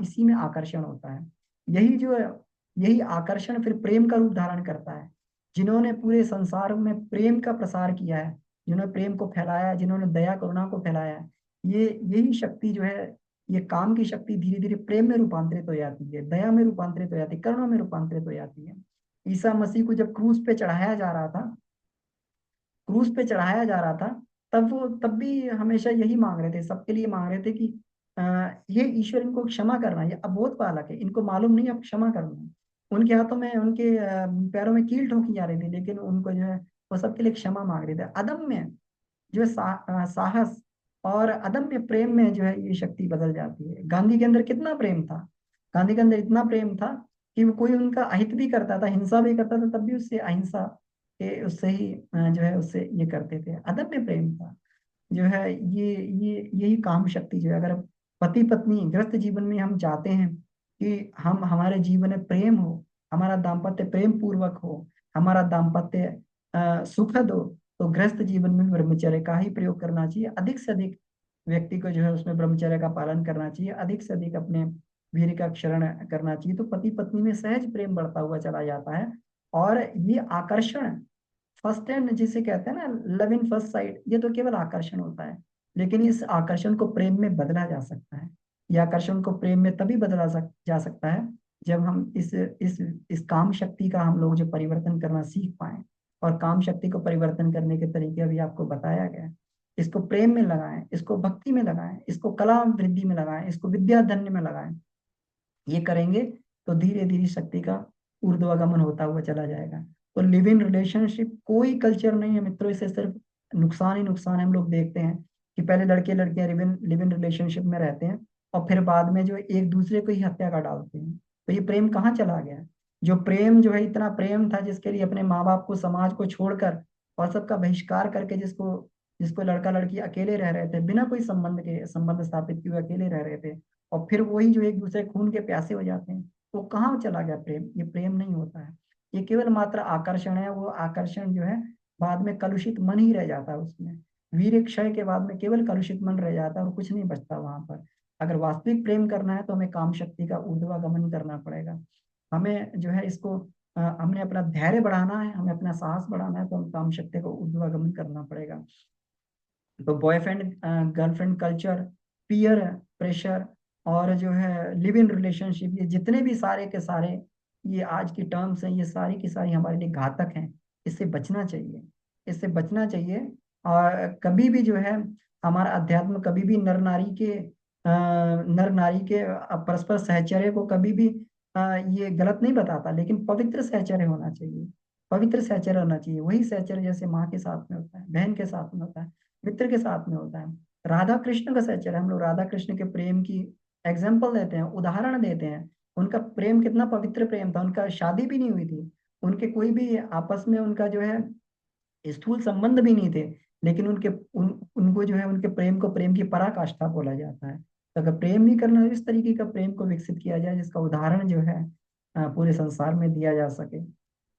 इसी में आकर्षण होता है। यही जो है, यही आकर्षण फिर प्रेम का रूप धारण करता है। जिन्होंने पूरे संसार में प्रेम का प्रसार किया है, जिन्होंने प्रेम को फैलाया है, जिन्होंने दया करुणा को फैलाया है, ये यही शक्ति जो है, ये काम की शक्ति धीरे धीरे प्रेम में रूपांतरित हो जाती है, दया में रूपांतरित हो जाती है, करुणा में रूपांतरित हो जाती है। ईसा मसीह को जब क्रूस पे चढ़ाया जा रहा था, क्रूस पे चढ़ाया जा रहा था, तब भी हमेशा यही मांग रहे थे, सबके लिए मांग रहे थे कि ये ईश्वर इनको क्षमा करना, ये अबोध बालक है, इनको मालूम नहीं, अब क्षमा करना। उनके हाथों में, उनके पैरों में कील ठोकी जा रही थी, लेकिन उनको जो है वो सबके लिए क्षमा मांग रहे थे। अदम्य जो साहस और अदम्य प्रेम में जो है ये शक्ति बदल जाती है। गांधी के अंदर कितना प्रेम था, गांधी के अंदर इतना प्रेम था कि वो कोई उनका अहित भी करता था, हिंसा भी करता था, तब भी उससे अहिंसा के उससे ही जो है उससे ये करते थे। अदम्य प्रेम था जो है। ये यही काम शक्ति जो है, अगर पति पत्नी ग्रस्त जीवन में हम चाहते हैं कि हम हमारे जीवन में प्रेम हो, हमारा दाम्पत्य प्रेम पूर्वक हो, हमारा दाम्पत्य सुखद हो, तो गृहस्थ जीवन में ब्रह्मचर्य का ही प्रयोग करना चाहिए। अधिक से अधिक व्यक्ति को जो है उसमें ब्रह्मचर्य का पालन करना चाहिए, अधिक से अधिक अपने वीर का क्षरण करना चाहिए, तो पति पत्नी में सहज प्रेम बढ़ता हुआ चला जाता है। और ये आकर्षण फर्स्ट हैंड जिसे कहते हैं ना, लव इन फर्स्ट साइट, ये तो केवल आकर्षण होता है, लेकिन इस आकर्षण को प्रेम में बदला जा सकता है। ये आकर्षण को प्रेम में तभी जा सकता है जब हम इस काम शक्ति का हम लोग जो परिवर्तन करना सीख पाए। और काम शक्ति को परिवर्तन करने के तरीके अभी आपको बताया गया है। इसको प्रेम में लगाएं, इसको भक्ति में लगाएं, इसको कला वृद्धि में लगाएं, इसको विद्या धन्य में लगाएं। ये करेंगे तो धीरे धीरे शक्ति का ऊर्ध्वगमन होता हुआ चला जाएगा। तो लिव इन रिलेशनशिप कोई कल्चर नहीं है मित्रों, इसे सिर्फ नुकसान ही नुकसान है। हम लोग देखते हैं कि पहले लड़के लड़कियां लिव इन रिलेशनशिप में रहते हैं और फिर बाद में जो एक दूसरे को ही हत्या कर डालते हैं। तो ये प्रेम कहाँ चला गया? जो प्रेम जो है, इतना प्रेम था जिसके लिए अपने माँ बाप को, समाज को छोड़कर और सबका बहिष्कार करके जिसको जिसको लड़का लड़की अकेले रह रहे थे, बिना कोई संबंध स्थापित किए हुए अकेले रह रहे थे, और फिर वही जो एक दूसरे खून के प्यासे हो जाते हैं, तो कहाँ चला गया प्रेम? ये प्रेम नहीं होता है, ये केवल मात्र आकर्षण है। वो आकर्षण जो है बाद में कलुषित मन ही रह जाता है उसमें। वीर क्षय के बाद में केवल कलुषित मन रह जाता है और कुछ नहीं बचता वहां पर। अगर वास्तविक प्रेम करना है तो हमें काम शक्ति का ऊर्ध्वगमन करना पड़ेगा। हमें जो है इसको हमने अपना धैर्य बढ़ाना है, हमें अपना साहस बढ़ाना है, तो हम काम शक्ति को ऊर्ध्वगमन करना पड़ेगा। तो boyfriend girlfriend culture, peer pressure, और जो है लिव इन रिलेशनशिप, ये जितने भी सारे के सारे ये आज की टर्म्स हैं, ये सारी की सारी हमारे लिए घातक हैं। इससे बचना चाहिए, इससे बचना चाहिए। और कभी भी जो है हमारा अध्यात्म कभी भी नर नारी के परस्पर सहचर्य को कभी भी ये गलत नहीं बताता, लेकिन पवित्र सहचर्य होना चाहिए। पवित्र सहचर्य होना चाहिए, वही सहचर्य जैसे माँ के साथ में होता है, बहन के साथ में होता है, मित्र के साथ में होता है। राधा कृष्ण का सहचर्य, हम लोग राधा कृष्ण के प्रेम की एग्जाम्पल देते हैं, उदाहरण देते हैं। उनका प्रेम कितना पवित्र प्रेम था, उनका शादी भी नहीं हुई थी, उनके कोई भी आपस में उनका जो है स्थूल संबंध भी नहीं थे, लेकिन उनको जो है उनके प्रेम को प्रेम की पराकाष्ठा बोला जाता है। तो अगर प्रेम भी करना है, इस तरीके का प्रेम को विकसित किया जाए जिसका उदाहरण जो है पूरे संसार में दिया जा सके।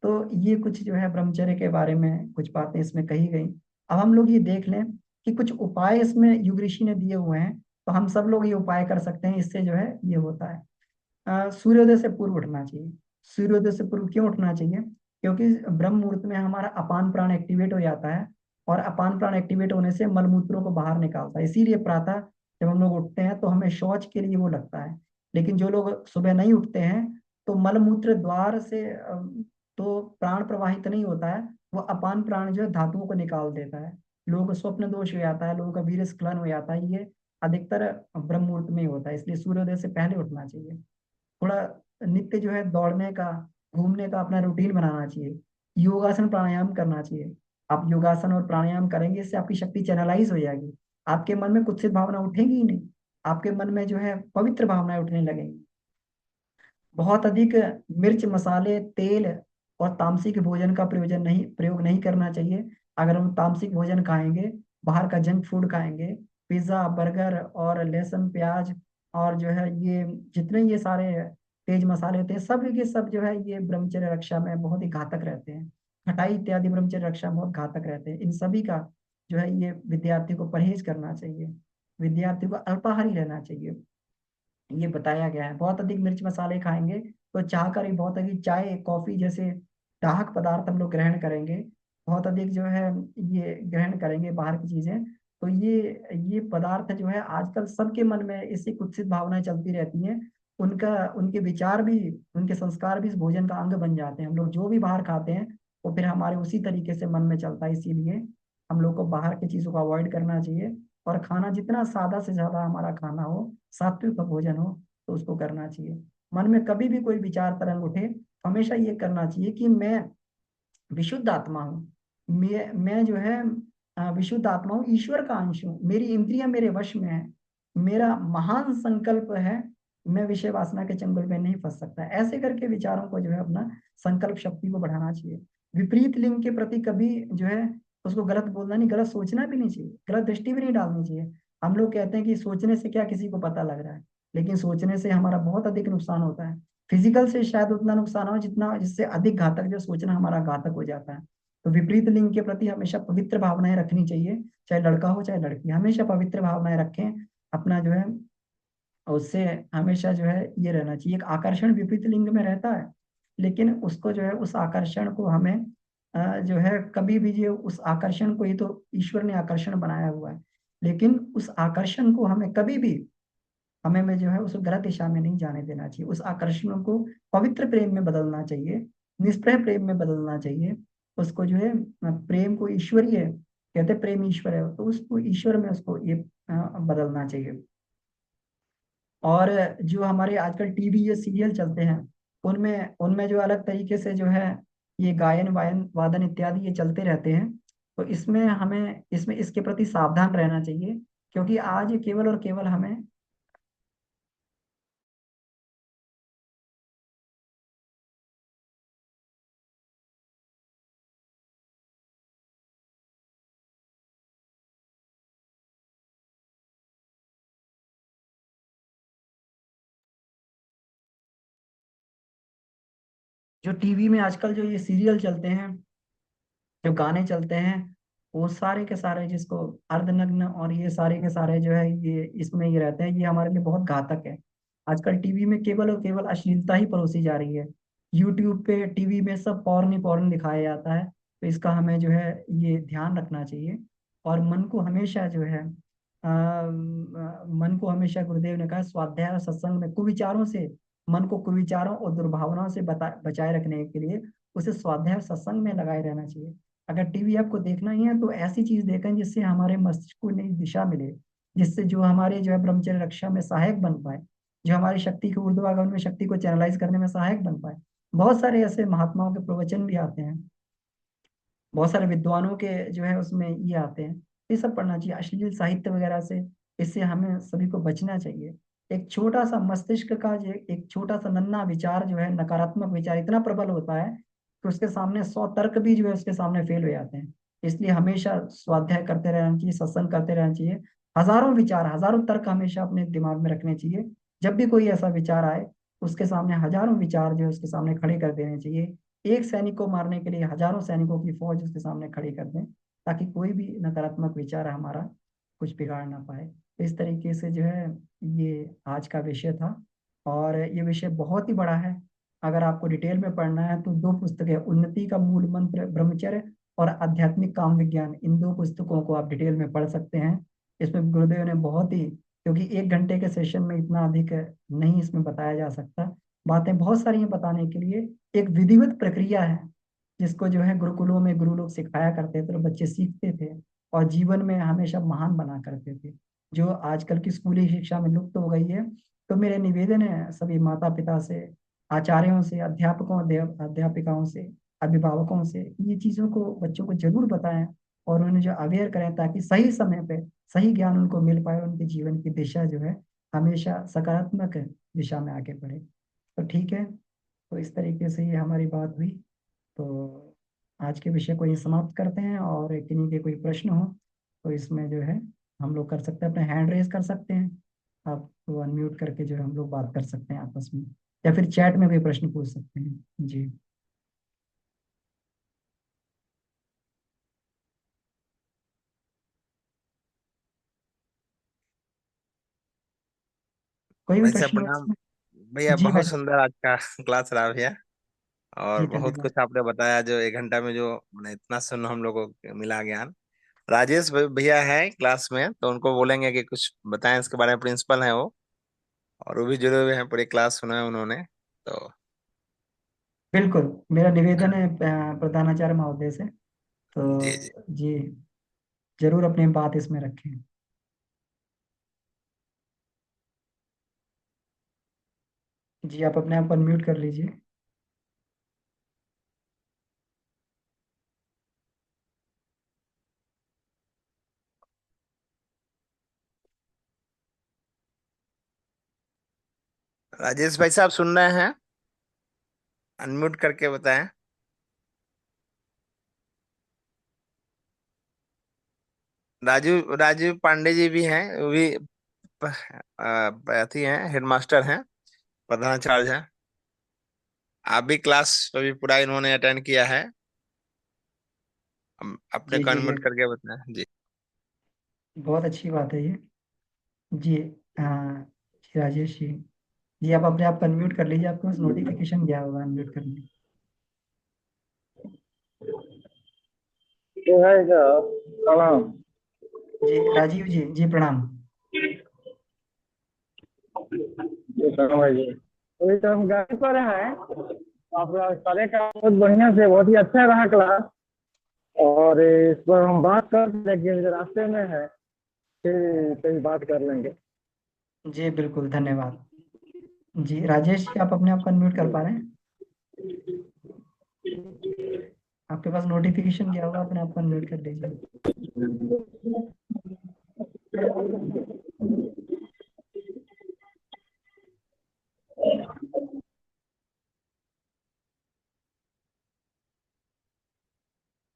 तो ये कुछ जो है ब्रह्मचर्य के बारे में कुछ बातें इसमें कही गई। अब हम लोग ये देख लें कि कुछ उपाय इसमें युग ऋषि ने दिए हुए हैं, तो हम सब लोग ये उपाय कर सकते हैं, इससे जो है ये होता है। सूर्योदय से पूर्व उठना चाहिए। सूर्योदय से पूर्व क्यों उठना चाहिए? क्योंकि ब्रह्म मुहूर्त में हमारा अपान प्राण एक्टिवेट हो जाता है, और अपान प्राण एक्टिवेट होने से मलमूत्रों को बाहर निकालता है। इसीलिए प्रातः जब हम लोग उठते हैं तो हमें शौच के लिए वो लगता है। लेकिन जो लोग सुबह नहीं उठते हैं, तो मलमूत्र द्वार से तो प्राण प्रवाहित नहीं होता है, वो अपान प्राण जो है धातुओं को निकाल देता है। लोगों को स्वप्न दोष हो जाता है, लोगों का वीर्य स्खलन हो जाता है। ये अधिकतर ब्रह्म मुहूर्त में ही होता है, इसलिए सूर्योदय से पहले उठना चाहिए। थोड़ा नित्य जो है दौड़ने का, घूमने का अपना रूटीन बनाना चाहिए। योगासन प्राणायाम करना चाहिए। आप योगासन और प्राणायाम करेंगे, इससे आपकी शक्ति चैनलाइज हो जाएगी। आपके मन में कुत्सित भावना उठेगी ही नहीं, आपके मन में जो है पवित्र भावनाएं उठने लगेंगी। बहुत अधिक मिर्च मसाले तेल और तामसिक भोजन का प्रयोग नहीं करना चाहिए। अगर हम तामसिक भोजन खाएंगे, बाहर का जंक फूड खाएंगे, पिज्ज़ा बर्गर और लहसुन प्याज और जो है ये जितने ये सारे तेज मसाले होते हैं, सब के सब जो है ये ब्रह्मचर्य रक्षा में बहुत ही घातक रहते हैं। खटाई इत्यादि ब्रह्मचर्य रक्षा में बहुत घातक रहते हैं। इन सभी का जो है ये विद्यार्थी को परहेज करना चाहिए, विद्यार्थी को अल्पाहारी रहना चाहिए। ये बताया गया है। बहुत अधिक मिर्च मसाले खाएंगे तो चाह कर ही बहुत अधिक चाय कॉफी जैसे दाहक पदार्थ हम लोग ग्रहण करेंगे, बहुत अधिक जो है ये ग्रहण करेंगे बाहर की चीजें, तो ये पदार्थ जो है आजकल सबके मन में इससे कुत्सित भावनाएं चलती रहती हैं। उनका उनके विचार भी, उनके संस्कार भी इस भोजन का अंग बन जाते हैं। हम लोग जो भी बाहर खाते हैं वो फिर हमारे उसी तरीके से मन में चलता है। इसीलिए हम लोग को बाहर की चीजों को अवॉइड करना चाहिए, और खाना जितना सादा से ज्यादा हमारा खाना हो, सात्विक भोजन हो, तो उसको करना चाहिए। मन में कभी भी कोई विचार तरंग उठे, हमेशा ये करना चाहिए कि मैं विशुद्ध आत्मा हूँ, मैं जो है विशुद्ध आत्मा हूँ, ईश्वर का अंश हूँ, मेरी इंद्रियां मेरे वश में है, मेरा महान संकल्प है, मैं विषय वासना के चंगुल में नहीं फंस सकता। ऐसे करके विचारों को जो है अपना संकल्प शक्ति को बढ़ाना चाहिए। विपरीत लिंग के प्रति कभी जो है उसको गलत बोलना नहीं, गलत सोचना भी नहीं चाहिए, गलत दृष्टि भी नहीं डालनी चाहिए। हम लोग कहते हैं कि सोचने से क्या किसी को पता लग रहा है, लेकिन सोचने से हमारा बहुत अधिक नुकसान होता है। फिजिकल से शायद उतना नुकसान हो जितना, जिससे अधिक घातक जो सोचना हमारा घातक हो जाता है। तो विपरीत लिंग के प्रति हमेशा पवित्र भावनाएं रखनी चाहिए, चाहे लड़का हो चाहे लड़की, हमेशा पवित्र भावनाएं रखें अपना जो है। उससे हमेशा जो है ये रहना चाहिए, एक आकर्षण विपरीत लिंग में रहता है, लेकिन उसको जो है उस आकर्षण को हमें जो है कभी भी, जो उस आकर्षण को ही तो ईश्वर ने आकर्षण बनाया हुआ है, लेकिन उस आकर्षण को हमें कभी भी, हमें में जो है उस गलत दिशा में नहीं जाने देना चाहिए। उस आकर्षण को पवित्र प्रेम में बदलना चाहिए, निष्प्रह प्रेम में बदलना चाहिए। उसको जो है प्रेम को ईश्वरीय कहते, प्रेम ईश्वर है, तो उसको ईश्वर में उसको ये बदलना चाहिए। और जो हमारे आजकल टीवी ये सीरियल चलते हैं, उनमें उनमें जो अलग तरीके से जो है ये गायन वायन वादन इत्यादि ये चलते रहते हैं, तो इसमें हमें इसमें इसके प्रति सावधान रहना चाहिए, क्योंकि आज केवल और केवल हमें जो टीवी में आजकल जो ये सीरियल चलते हैं, जो गाने चलते हैं, वो सारे के सारे जिसको अर्धनग्न और ये सारे के सारे जो है ये इसमें ये रहते हैं, ये हमारे लिए बहुत घातक है। आजकल टीवी में केवल और केवल अश्लीलता ही परोसी जा रही है। यूट्यूब पे टीवी में सब पॉर्न ही पॉर्न दिखाया जाता है, तो इसका हमें जो है ये ध्यान रखना चाहिए। और मन को हमेशा जो है मन को हमेशा गुरुदेव ने कहा स्वाध्याय और सत्संग में कुविचारों से, मन को कुविचारों और दुर्भावनाओं से बचाए रखने के लिए उसे स्वाध्याय और सत्संग में लगाए रहना चाहिए। अगर टीवी आपको देखना ही है तो ऐसी चीज देखें जिससे हमारे मस्तिष्क को नई दिशा मिले, जिससे जो हमारे जो है ब्रह्मचर्य रक्षा में सहायक बन पाए, जो हमारी शक्ति को ऊर्ध्वाधर में शक्ति को चैनलाइज करने में सहायक बन पाए। बहुत सारे ऐसे महात्माओं के प्रवचन भी आते हैं, बहुत सारे विद्वानों के जो है उसमें ये आते हैं, ये सब पढ़ना चाहिए अश्लील साहित्य वगैरह से। इससे हमें सभी को बचना चाहिए। एक छोटा सा मस्तिष्क का जो एक छोटा सा नन्हा विचार जो है, नकारात्मक विचार इतना प्रबल होता है कि उसके सामने 100 तर्क भी जो है उसके सामने फेल हो जाते हैं। इसलिए हमेशा स्वाध्याय करते रहना चाहिए, सत्संग करते रहना चाहिए। हजारों विचार हजारों तर्क हमेशा अपने दिमाग में रखने चाहिए। जब भी कोई ऐसा विचार आए, उसके सामने हजारों विचार जो है उसके सामने खड़े कर देने चाहिए। एक सैनिक को मारने के लिए हजारों सैनिकों की फौज उसके सामने खड़ी कर दें, ताकि कोई भी नकारात्मक विचार हमारा कुछ बिगाड़ ना पाए। इस तरीके से जो है ये आज का विषय था, और ये विषय बहुत ही बड़ा है। अगर आपको डिटेल में पढ़ना है तो दो पुस्तकें, उन्नति का मूल मंत्र ब्रह्मचर्य और आध्यात्मिक काम विज्ञान, इन दो पुस्तकों को आप डिटेल में पढ़ सकते हैं। इसमें गुरुदेव ने बहुत ही, क्योंकि 1 घंटे के सेशन में इतना अधिक नहीं इसमें बताया जा सकता, बातें बहुत सारी हैं बताने के लिए। एक विधिवत प्रक्रिया है जिसको जो है गुरुकुलों में गुरु लोग सिखाया करते थे, तो बच्चे सीखते थे और जीवन में हमेशा महान बना करते थे, जो आजकल की स्कूली शिक्षा में लुप्त हो गई है। तो मेरे निवेदन है सभी माता पिता से, आचार्यों से, अध्यापकों अध्यापिकाओं से, अभिभावकों से, ये चीज़ों को बच्चों को जरूर बताएं और उन्हें जो अवेयर करें, ताकि सही समय पे सही ज्ञान उनको मिल पाए, उनके जीवन की दिशा जो है हमेशा सकारात्मक दिशा में आगे बढ़े। तो ठीक है, तो इस तरीके से ये हमारी बात हुई। तो आज के विषय को ये समाप्त करते हैं, और किन्हीं के कोई प्रश्न हो तो इसमें जो है हम लोग कर सकते हैं, अपने हैंड रेज कर सकते हैं, आप तो अनम्यूट करके जो है हम लोग बात कर सकते हैं आपस में, या फिर चैट में कोई प्रश्न पूछ सकते हैं जी। कोई भी वैसे प्रश्न हो प्रणाम इसमें। भैया, जी बहुत भाई। सुंदर आज का क्लास रहा भैया। और जी बहुत धन्यवाद। कुछ आपने बताया, जो 1 घंटा में जो मैंने इतना सुन हम लोगों को मिला ज्ञान। राजेश भैया हैं क्लास में, तो उनको बोलेंगे कि कुछ बताएं इसके बारे में। प्रिंसिपल हैं वो, और वो भी जुड़े हुए हैं, पूरी क्लास सुना है उन्होंने। तो बिल्कुल, मेरा निवेदन है प्रधानाचार्य महोदय से, जी जी। तो जी जरूर अपनी बात इसमें रखें। जी आप अपने आप अनम्यूट कर लीजिए। राजेश भाई साहब सुन रहे हैं? अनम्यूट करके बताएं। राजीव पांडे जी भी हैं, वो भी अथी हैं, हेडमास्टर हैं, प्रधानाचार्य हैं। आप भी क्लास अभी पूरा इन्होंने अटेंड किया है। अपने जी को जी अनम्यूट करके बताएं जी। बहुत अच्छी बात है ये। जी जी राजेश जी, जी आप अपने आप अनम्यूट कर लीजिए, आपको नोटिफिकेशन गया होगा अनम्यूट करने। तो है क्या? प्रणाम। जी राजीव जी, जी प्रणाम। जी प्रणाम भाई जी। अभी तो हम गाड़ी पर हैं। आपका करे का बहुत बढ़िया से, बहुत ही अच्छा रहा क्लास। और इस पर हम बात कर लेंगे, जो रास्ते में है फिर कहीं बात कर लेंगे। जी बिल्कुल, धन्यवाद। जी राजेश जी, आप अपने आप को अनम्यूट कर पा रहे हैं? आपके पास नोटिफिकेशन गया होगा, अपने आप को अनम्यूट कर लीजिए।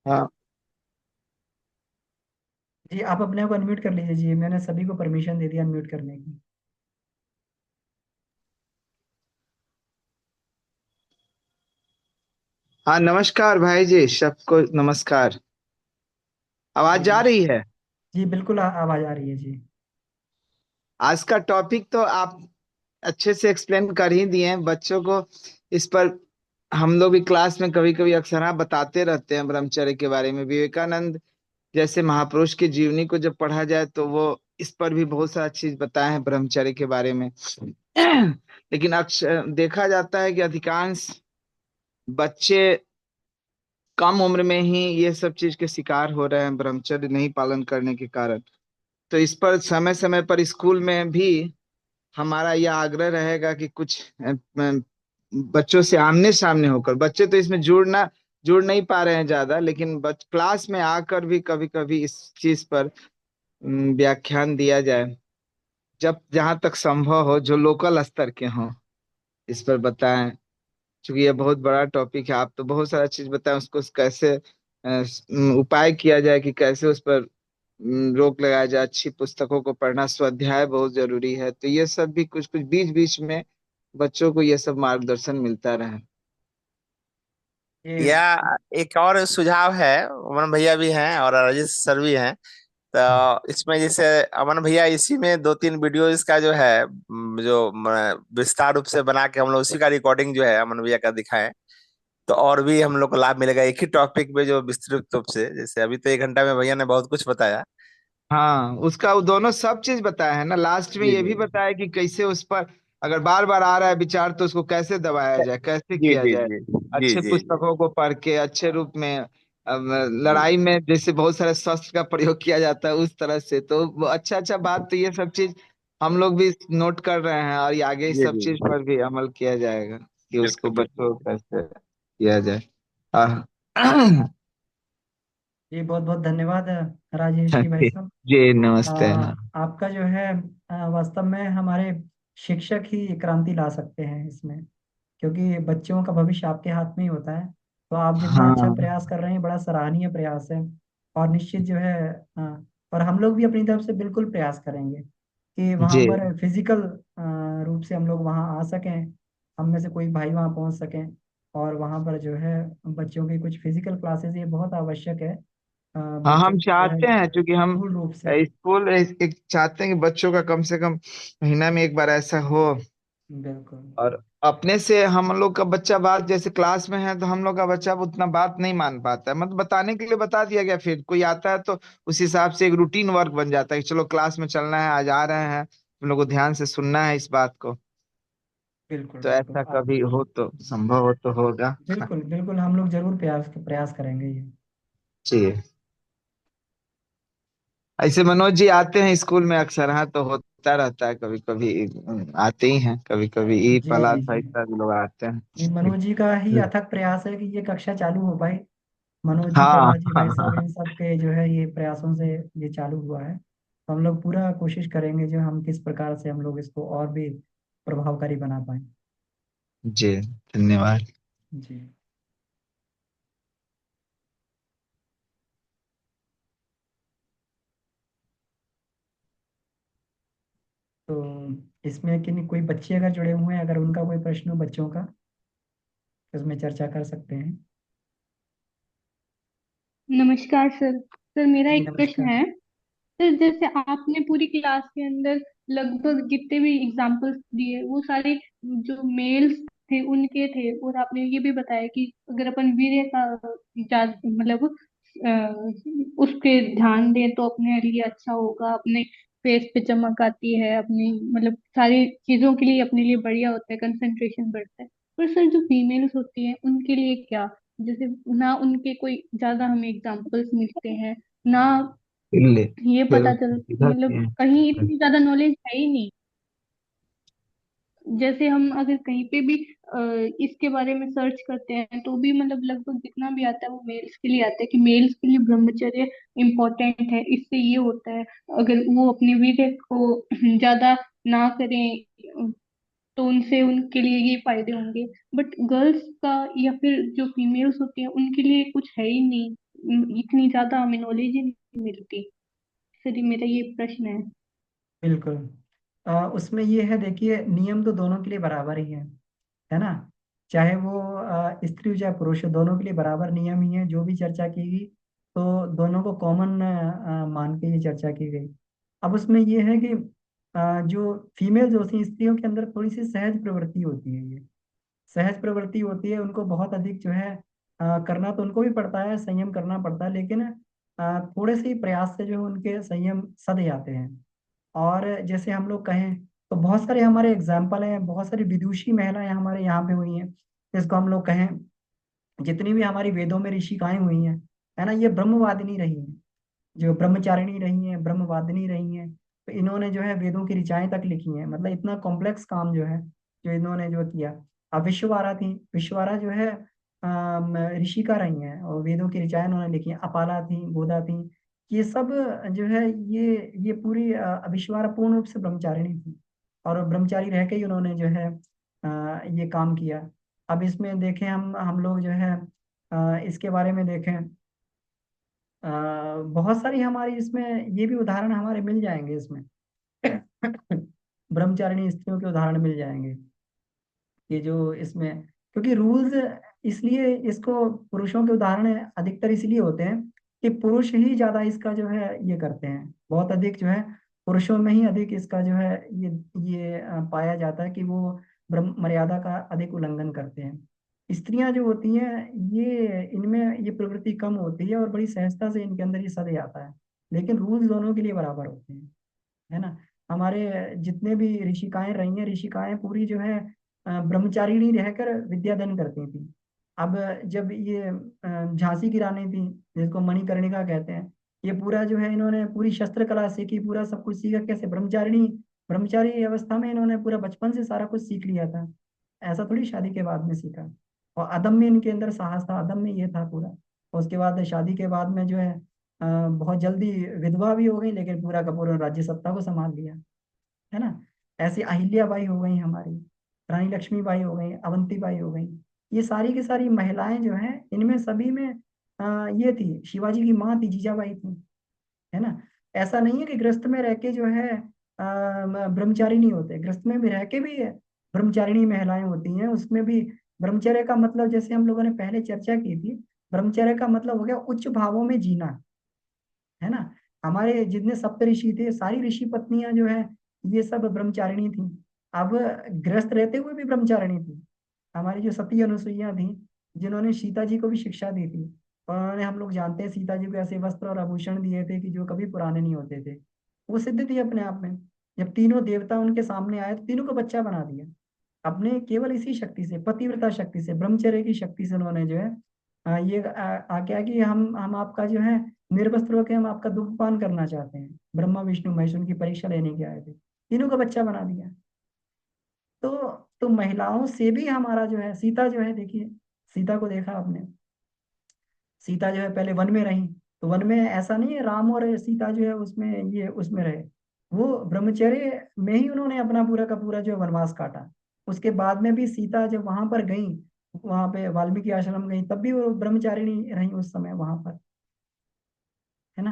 हाँ। जी आप अपने आप को अनम्यूट कर लीजिए, जी मैंने सभी को परमिशन दे दिया अनम्यूट करने की। हाँ, नमस्कार भाई जी, सबको नमस्कार। आवाज जी जा नमस्कार। रही है? जी बिल्कुल, आवाज आ रही है जी। आज का टॉपिक तो आप अच्छे से एक्सप्लेन कर ही दिए हैं बच्चों को। इस पर हम लोग भी क्लास में कभी कभी अक्सर हाँ बताते रहते हैं ब्रह्मचर्य के बारे में। विवेकानंद जैसे महापुरुष की जीवनी को जब पढ़ा जाए तो वो इस पर भी बहुत सारा चीज बताए हैं ब्रह्मचर्य के बारे में। लेकिन अक्सर देखा जाता है कि अधिकांश बच्चे कम उम्र में ही ये सब चीज के शिकार हो रहे हैं ब्रह्मचर्य नहीं पालन करने के कारण। तो इस पर समय समय पर स्कूल में भी हमारा यह आग्रह रहेगा कि कुछ बच्चों से आमने सामने होकर, बच्चे तो इसमें जुड़ नहीं पा रहे हैं ज्यादा, लेकिन क्लास में आकर भी कभी कभी इस चीज पर व्याख्यान दिया जाए, जब जहां तक संभव हो, जो लोकल स्तर के हों, इस पर बताएं। क्योंकि ये बहुत बड़ा टॉपिक है, आप तो बहुत सारा चीज बताएं, उसको कैसे उपाय किया जाए कि कैसे उस पर रोक लगाया जाए। अच्छी पुस्तकों को पढ़ना, स्वाध्याय बहुत जरूरी है। तो ये सब भी कुछ कुछ बीच बीच में बच्चों को ये सब मार्गदर्शन मिलता रहे। ये या एक और सुझाव है, अमन भैया भी हैं और राजेश सर भी हैं। तो इसमें जैसे अमन भैया इसी में दो तीन वीडियो इसका जो है जो विस्तार रूप से बना के हम लोग उसी का रिकॉर्डिंग जो है अमन भैया का दिखाएं, तो और भी हम लोग को लाभ मिलेगा एक ही टॉपिक पे जो विस्तृत रूप से। जैसे अभी तो 1 घंटा में भैया ने बहुत कुछ बताया। हाँ, उसका वो दोनों सब चीज बताया है ना। लास्ट में जी ये जी भी बताया कि कैसे उस पर अगर बार बार आ रहा है विचार तो उसको कैसे दबाया जाए, कैसे जी किया जी जाए। जी जी अच्छे जी जी पुस्तकों को पढ़ के अच्छे रूप में। अब जी लड़ाई में जैसे बहुत सारे शस्त्र का प्रयोग किया जाता है उस तरह से, तो वो अच्छा अच्छा बात। तो ये सब चीज हम लोग भी नोट कर रहे हैं, और ये आगे इस जी सब जी चीज पर भी अमल किया जाएगा कि उसको बिल्कुल बच्चों बिल्कुल। को कैसे किया जाए। आह, जी बहुत बहुत धन्यवाद राजेश जी भाई जी साहब। जी, नमस्ते। आपका जो है वास्तव में हमारे शिक्षक ही क्रांति ला सकते हैं इसमें, क्योंकि बच्चों का भविष्य आपके हाथ में ही होता है। तो आप जितना अच्छा हाँ प्रयास कर रहे हैं, बड़ा सराहनीय प्रयास है। और निश्चित जो है और हम लोग भी अपनी तरफ से बिल्कुल प्रयास करेंगे कि वहाँ जी। पर फिजिकल रूप से हम लोग वहाँ आ सकें, हम में से कोई भाई वहाँ पहुँच सकें। और वहाँ पर जो है बच्चों की कुछ फिजिकल क्लासेस ये बहुत आवश्यक है, हाँ, बच्चों हम को जो है चाहते हैं, क्योंकि हम स्थूल रूप से। स्कूल एक चाहते हैं कि बच्चों का कम से कम महीना में एक बार ऐसा हो। बिल्कुल और अपने से हम लोग का बच्चा बात, जैसे क्लास में है तो हम लोग का बच्चा अब उतना बात नहीं मान पाता है, मतलब बताने के लिए बता दिया गया, फिर कोई आता है तो उस हिसाब से एक रूटीन वर्क बन जाता है कि चलो क्लास में चलना है, आज आ रहे हैं, हम लोग को ध्यान से सुनना है इस बात को। बिल्कुल तो बिल्कुल ऐसा कभी हो तो संभव हो तो होगा। बिल्कुल बिल्कुल हम लोग जरूर प्रयास प्रयास करेंगे ये। जी। ऐसे मनोज जी आते हैं स्कूल में अक्सर, हाँ, तो होता रहता है कभी कभी। आते ही हैं कभी कभी, ई जी जी पलाद जी भाई साहब लोग आते जी हैं। मनोज जी का ही अथक प्रयास है कि ये कक्षा चालू हो पाए। मनोज जी, हाँ परमा जी भाई साहब, इन सब के जो है ये प्रयासों से ये चालू हुआ है। तो हम लोग पूरा कोशिश करेंगे जो हम किस प्रकार से हम लोग इसको और भी प्रभावकारी बना पाए। जी, धन्यवाद। जी। तो इसमें कि नहीं, कोई बच्चे अगर जुड़े हुए हैं, अगर उनका कोई प्रश्न हो बच्चों का, तो उसमें चर्चा कर सकते हैं। नमस्कार सर। सर मेरा जी एक प्रश्न नमस्कार। है। सर जैसे आपने पूरी क्लास के अंदर लगभग जितने भी एग्जाम्पल्स दिए वो सारे जो मेल्स थे उनके थे, और आपने ये भी बताया कि अगर अपन वीर्य का मतलब उस पे ध्यान दें तो अपने लिए अच्छा होगा, अपने फेस पे चमक आती है, अपनी मतलब सारी चीजों के लिए अपने लिए बढ़िया होता है, कंसंट्रेशन बढ़ता है। पर सर जो फीमेल्स होती हैं उनके लिए क्या? जैसे ना उनके कोई ज्यादा हमें एग्जाम्पल्स मिलते हैं, ना ले ये फिर पता चल इधर मतलब के- कहीं इतनी ज्यादा नॉलेज है ही नहीं। जैसे हम अगर कहीं पे भी इसके बारे में सर्च करते हैं तो भी मतलब लगभग जितना भी आता है वो मेल्स के लिए आता है कि मेल्स के लिए ब्रह्मचर्य इम्पोर्टेंट है, इससे ये होता है। अगर वो अपने वीर्य को ज्यादा ना करें तो उनसे उनके लिए ये फायदे होंगे। बट गर्ल्स का या फिर जो फीमेल्स होती हैं उनके लिए कुछ है ही नहीं, इतनी ज्यादा हमें नॉलेज ही नहीं मिलती। सर मेरा ये प्रश्न है। बिल्कुल। उसमें ये है, देखिए नियम तो दोनों के लिए बराबर ही है ना। चाहे वो स्त्री हो चाहे पुरुष हो, दोनों के लिए बराबर नियम ही है। जो भी चर्चा की गई तो दोनों को कॉमन मान के ये चर्चा की गई। अब उसमें ये है कि जो फीमेल होती हैं, स्त्रियों के अंदर थोड़ी सी सहज प्रवृत्ति होती है। ये सहज प्रवृत्ति होती है, उनको बहुत अधिक जो है करना तो उनको भी पड़ता है, संयम करना पड़ता है, लेकिन थोड़े से ही प्रयास से जो है उनके संयम सध जाते हैं। और जैसे हम लोग कहें तो बहुत सारे हमारे एग्जाम्पल हैं, बहुत सारी विदुषी महिलाएं हमारे यहाँ पे हुई हैं। जिसको हम लोग कहें, जितनी भी हमारी वेदों में ऋषिकाएं हुई हैं, है ना, ये ब्रह्मवादिनी रही हैं, जो ब्रह्मचारिणी रही हैं, ब्रह्मवादिनी रही हैं। तो इन्होंने जो है वेदों की ऋचाएं तक लिखी हैं, मतलब इतना कॉम्प्लेक्स काम जो है जो इन्होंने जो किया। अब विश्ववारा थी, विश्ववारा जो है ऋषिका रही हैं और वेदों की ऋचाएं उन्होंने लिखी हैं। अपाला थी, गोदा थी, ये सब जो है ये पूरी विश्ववारा पूर्ण रूप से ब्रह्मचारिणी थी, और ब्रह्मचारी रह के ही उन्होंने जो है ये काम किया। अब इसमें देखें, हम लोग जो है इसके बारे में देखें, अ, बहुत सारी हमारी इसमें ये भी उदाहरण हमारे मिल जाएंगे इसमें। ब्रह्मचारिणी स्त्रियों के उदाहरण मिल जाएंगे, ये जो इसमें, क्योंकि रूल्स इसलिए इसको पुरुषों के उदाहरण अधिकतर इसलिए होते हैं कि पुरुष ही ज्यादा इसका जो है ये करते हैं, बहुत अधिक जो है पुरुषों में ही अधिक इसका जो है ये पाया जाता है कि वो ब्रह्म मर्यादा का अधिक उल्लंघन करते हैं। स्त्रियां जो होती हैं, ये इनमें ये प्रवृत्ति कम होती है और बड़ी सहजता से इनके अंदर ये सद जाता है। लेकिन रूल्स दोनों के लिए बराबर होते हैं, है ना। हमारे जितने भी ऋषिकाएं रही हैं, ऋषिकाएं पूरी जो है ब्रह्मचारिणी रहकर विद्यादान करती थी। अब जब ये झांसी की रानी थी, जिसको मणिकर्णिका कहते हैं, ये पूरा जो है इन्होंने पूरी शस्त्र कला सीखी, पूरा सब कुछ सीखा कैसे, ब्रह्मचारिणी ब्रह्मचारी अवस्था में इन्होंने पूरा बचपन से सारा कुछ सीख लिया था। ऐसा थोड़ी शादी के बाद में सीखा। और अदम्य इनके अंदर साहस था, अदम्य ये था पूरा। और उसके बाद शादी के बाद में जो है बहुत जल्दी विधवा भी हो गई, लेकिन पूरा का पूरा राज्य सत्ता को संभाल लिया, है ना। ऐसी अहिल्याबाई हो गई हमारी, रानी लक्ष्मीबाई हो गई, अवंतीबाई हो गई। ये सारी की सारी महिलाएं जो हैं, इनमें सभी में ये थी, शिवाजी की माँ थी, जीजाबाई थी, है ना। ऐसा नहीं है कि गृहस्थ में रह के जो है ब्रह्मचारी नहीं होते, गृहस्थ में भी रह के भी ब्रह्मचारिणी महिलाएं होती हैं। उसमें भी ब्रह्मचर्य का मतलब, जैसे हम लोगों ने पहले चर्चा की थी, ब्रह्मचर्य का मतलब हो गया उच्च भावों में जीना, है ना। हमारे जितने सप्त ऋषि थे, सारी ऋषि पत्नियां जो है ये सब ब्रह्मचारिणी थी। अब गृहस्थ रहते हुए भी ब्रह्मचारिणी थी। हमारी जो सती अनुसुईया थी, जिन्होंने सीता जी को भी शिक्षा दी थी, और उन्होंने, हम लोग जानते हैं, सीता जी को ऐसे वस्त्र और आभूषण दिए थे कि जो कभी पुराने नहीं होते थे। वो सिद्ध थी अपने आप में। जब तीनों देवता उनके सामने आए तो तीनों को बच्चा बना दिया, अपने केवल इसी शक्ति से, पतिव्रता शक्ति से, ब्रह्मचर्य की शक्ति से उन्होंने जो है क्या कि हम आपका जो है निर्वस्त्र होकर हम आपका दुग्ध पान करना चाहते हैं। ब्रह्मा विष्णु महेश उनकी परीक्षा लेने के आए थे, तीनों का बच्चा बना दिया। तो तो महिलाओं से भी हमारा जो है, सीता जो है, देखिए सीता को देखा आपने, सीता जो है पहले वन में रही, तो वन में ऐसा नहीं है राम और सीता जो है उसमें ये उसमें रहे, वो ब्रह्मचर्य में ही उन्होंने अपना पूरा का पूरा जो वनवास काटा। उसके बाद में भी सीता जब वहां पर गई, वहां पे वाल्मीकि आश्रम गई, तब भी वो ब्रह्मचारिणी रही उस समय वहां पर, है ना।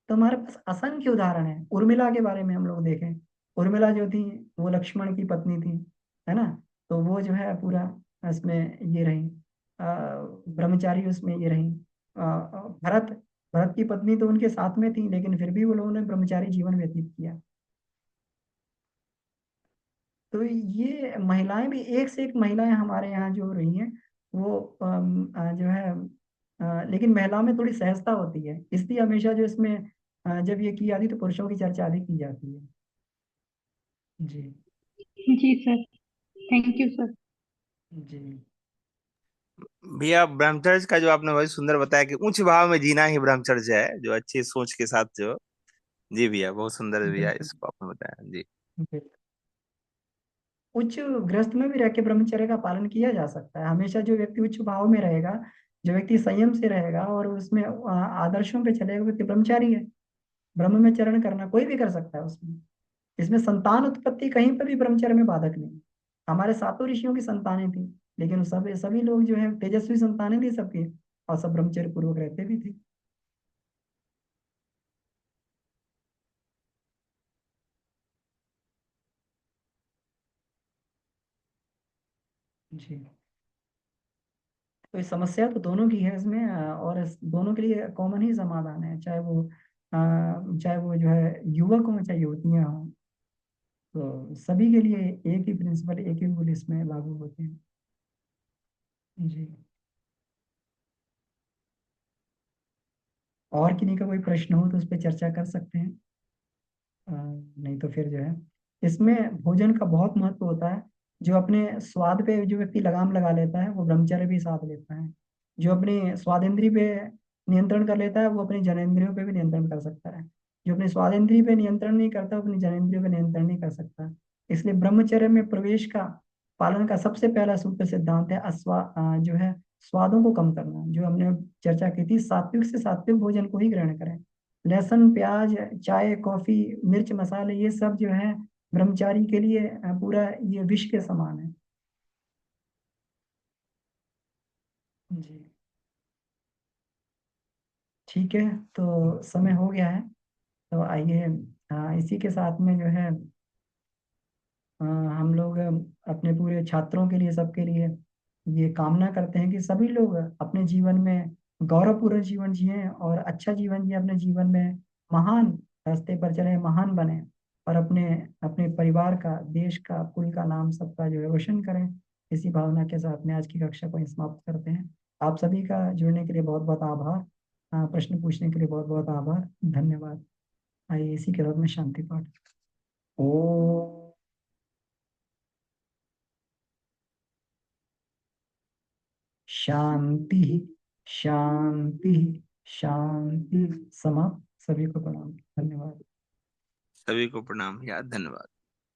तो हमारे पास असंख्य उदाहरण है। उर्मिला के बारे में हम लोग देखें, उर्मिला जो थी वो लक्ष्मण की पत्नी थी, है ना। तो वो जो है पूरा इसमें ये रही, ब्रह्मचारी उसमें ये रही। भरत, भरत की पत्नी तो उनके साथ में थी, लेकिन फिर भी वो लोगों ने ब्रह्मचारी जीवन व्यतीत किया। तो ये महिलाएं भी एक से एक महिलाएं हमारे यहाँ जो रही हैं, वो जो है लेकिन महिलाओं में थोड़ी सहजता होती है, इसलिए हमेशा जो इसमें जब ये की जाती है तो पुरुषों की चर्चा अधिक की जाती है। जी। जी सर, थैंक यू सर। जी। भैया ब्रह्मचर्य का जो आपने बहुत सुंदर बताया कि उच्च भाव में जीना ही ब्रह्मचर्य है, जो अच्छी सोच के साथ जो। जी भैया, बहुत सुंदर भैया बिल्कुल। इसको आपने बताया जी। बिल्कुल। उच्च ग्रस्त में भी रह के ब्रह्मचर्य का पालन किया जा सकता है। हमेशा जो व्यक्ति उच्च भाव में रहेगा, जो व्यक्ति संयम से रहेगा और उसमें आदर्शों पे चलेगा, वो व्यक्ति ब्रह्मचारी है। ब्रह्म में चरण करना कोई भी कर सकता है उसमें। इसमें संतान उत्पत्ति कहीं पर भी ब्रह्मचर्य में बाधक नहीं। हमारे सातों ऋषियों की संतानें थी, लेकिन सब सभी लोग जो है तेजस्वी संतानें थी सबकी, और सब ब्रह्मचर्य पूर्वक रहते भी थे। जी। तो इस समस्या तो दोनों की है इसमें, और इस दोनों के लिए कॉमन ही समाधान है, चाहे वो जो है युवक हो चाहे युवतियां हों। तो सभी के लिए एक ही प्रिंसिपल, एक ही रूल इसमें लागू होते हैं। जी। और किन्हीं का कोई प्रश्न हो तो उस पर चर्चा कर सकते हैं। नहीं तो फिर जो है इसमें भोजन का बहुत महत्व होता है। जो अपने स्वाद पे जो व्यक्ति लगाम लगा लेता है वो ब्रह्मचर्य भी साध लेता है। जो अपने स्वादेंद्रिय पे नियंत्रण कर लेता है वो अपने जनेंद्रियों पे भी नियंत्रण कर सकता है। जो अपने स्वादेंद्रिय पे नियंत्रण नहीं करता वो अपनी जनेंद्रियों पे नियंत्रण नहीं कर सकता। इसलिए ब्रह्मचर्य में प्रवेश का पालन का सबसे पहला सूत्र सिद्धांत है जो है स्वादों को कम करना। जो हमने चर्चा की थी, सात्विक से सात्विक भोजन को ही ग्रहण करें। लहसुन, प्याज, चाय, कॉफी, मिर्च, मसाले, ये सब जो है ब्रह्मचारी के लिए पूरा ये विष के समान है। जी। ठीक है, तो समय हो गया है। तो आइए इसी के साथ में जो है हम लोग अपने पूरे छात्रों के लिए, सबके लिए ये कामना करते हैं कि सभी लोग अपने जीवन में गौरवपूर्ण जीवन जिएं और अच्छा जीवन जिए, अपने जीवन में महान रास्ते पर चले, महान बने, और अपने अपने परिवार का, देश का, कुल का नाम सबका जो है रोशन करें। इसी भावना के साथ में आज की कक्षा को समाप्त करते हैं। आप सभी का जुड़ने के लिए बहुत बहुत आभार। प्रश्न पूछने के लिए बहुत बहुत आभार, धन्यवाद। आइए इसी के साथ में शांति पाठ। ओ शांति, शांति, शांति। समाप्त। सभी को प्रणाम, धन्यवाद। सभी को प्रणाम भैया, धन्यवाद।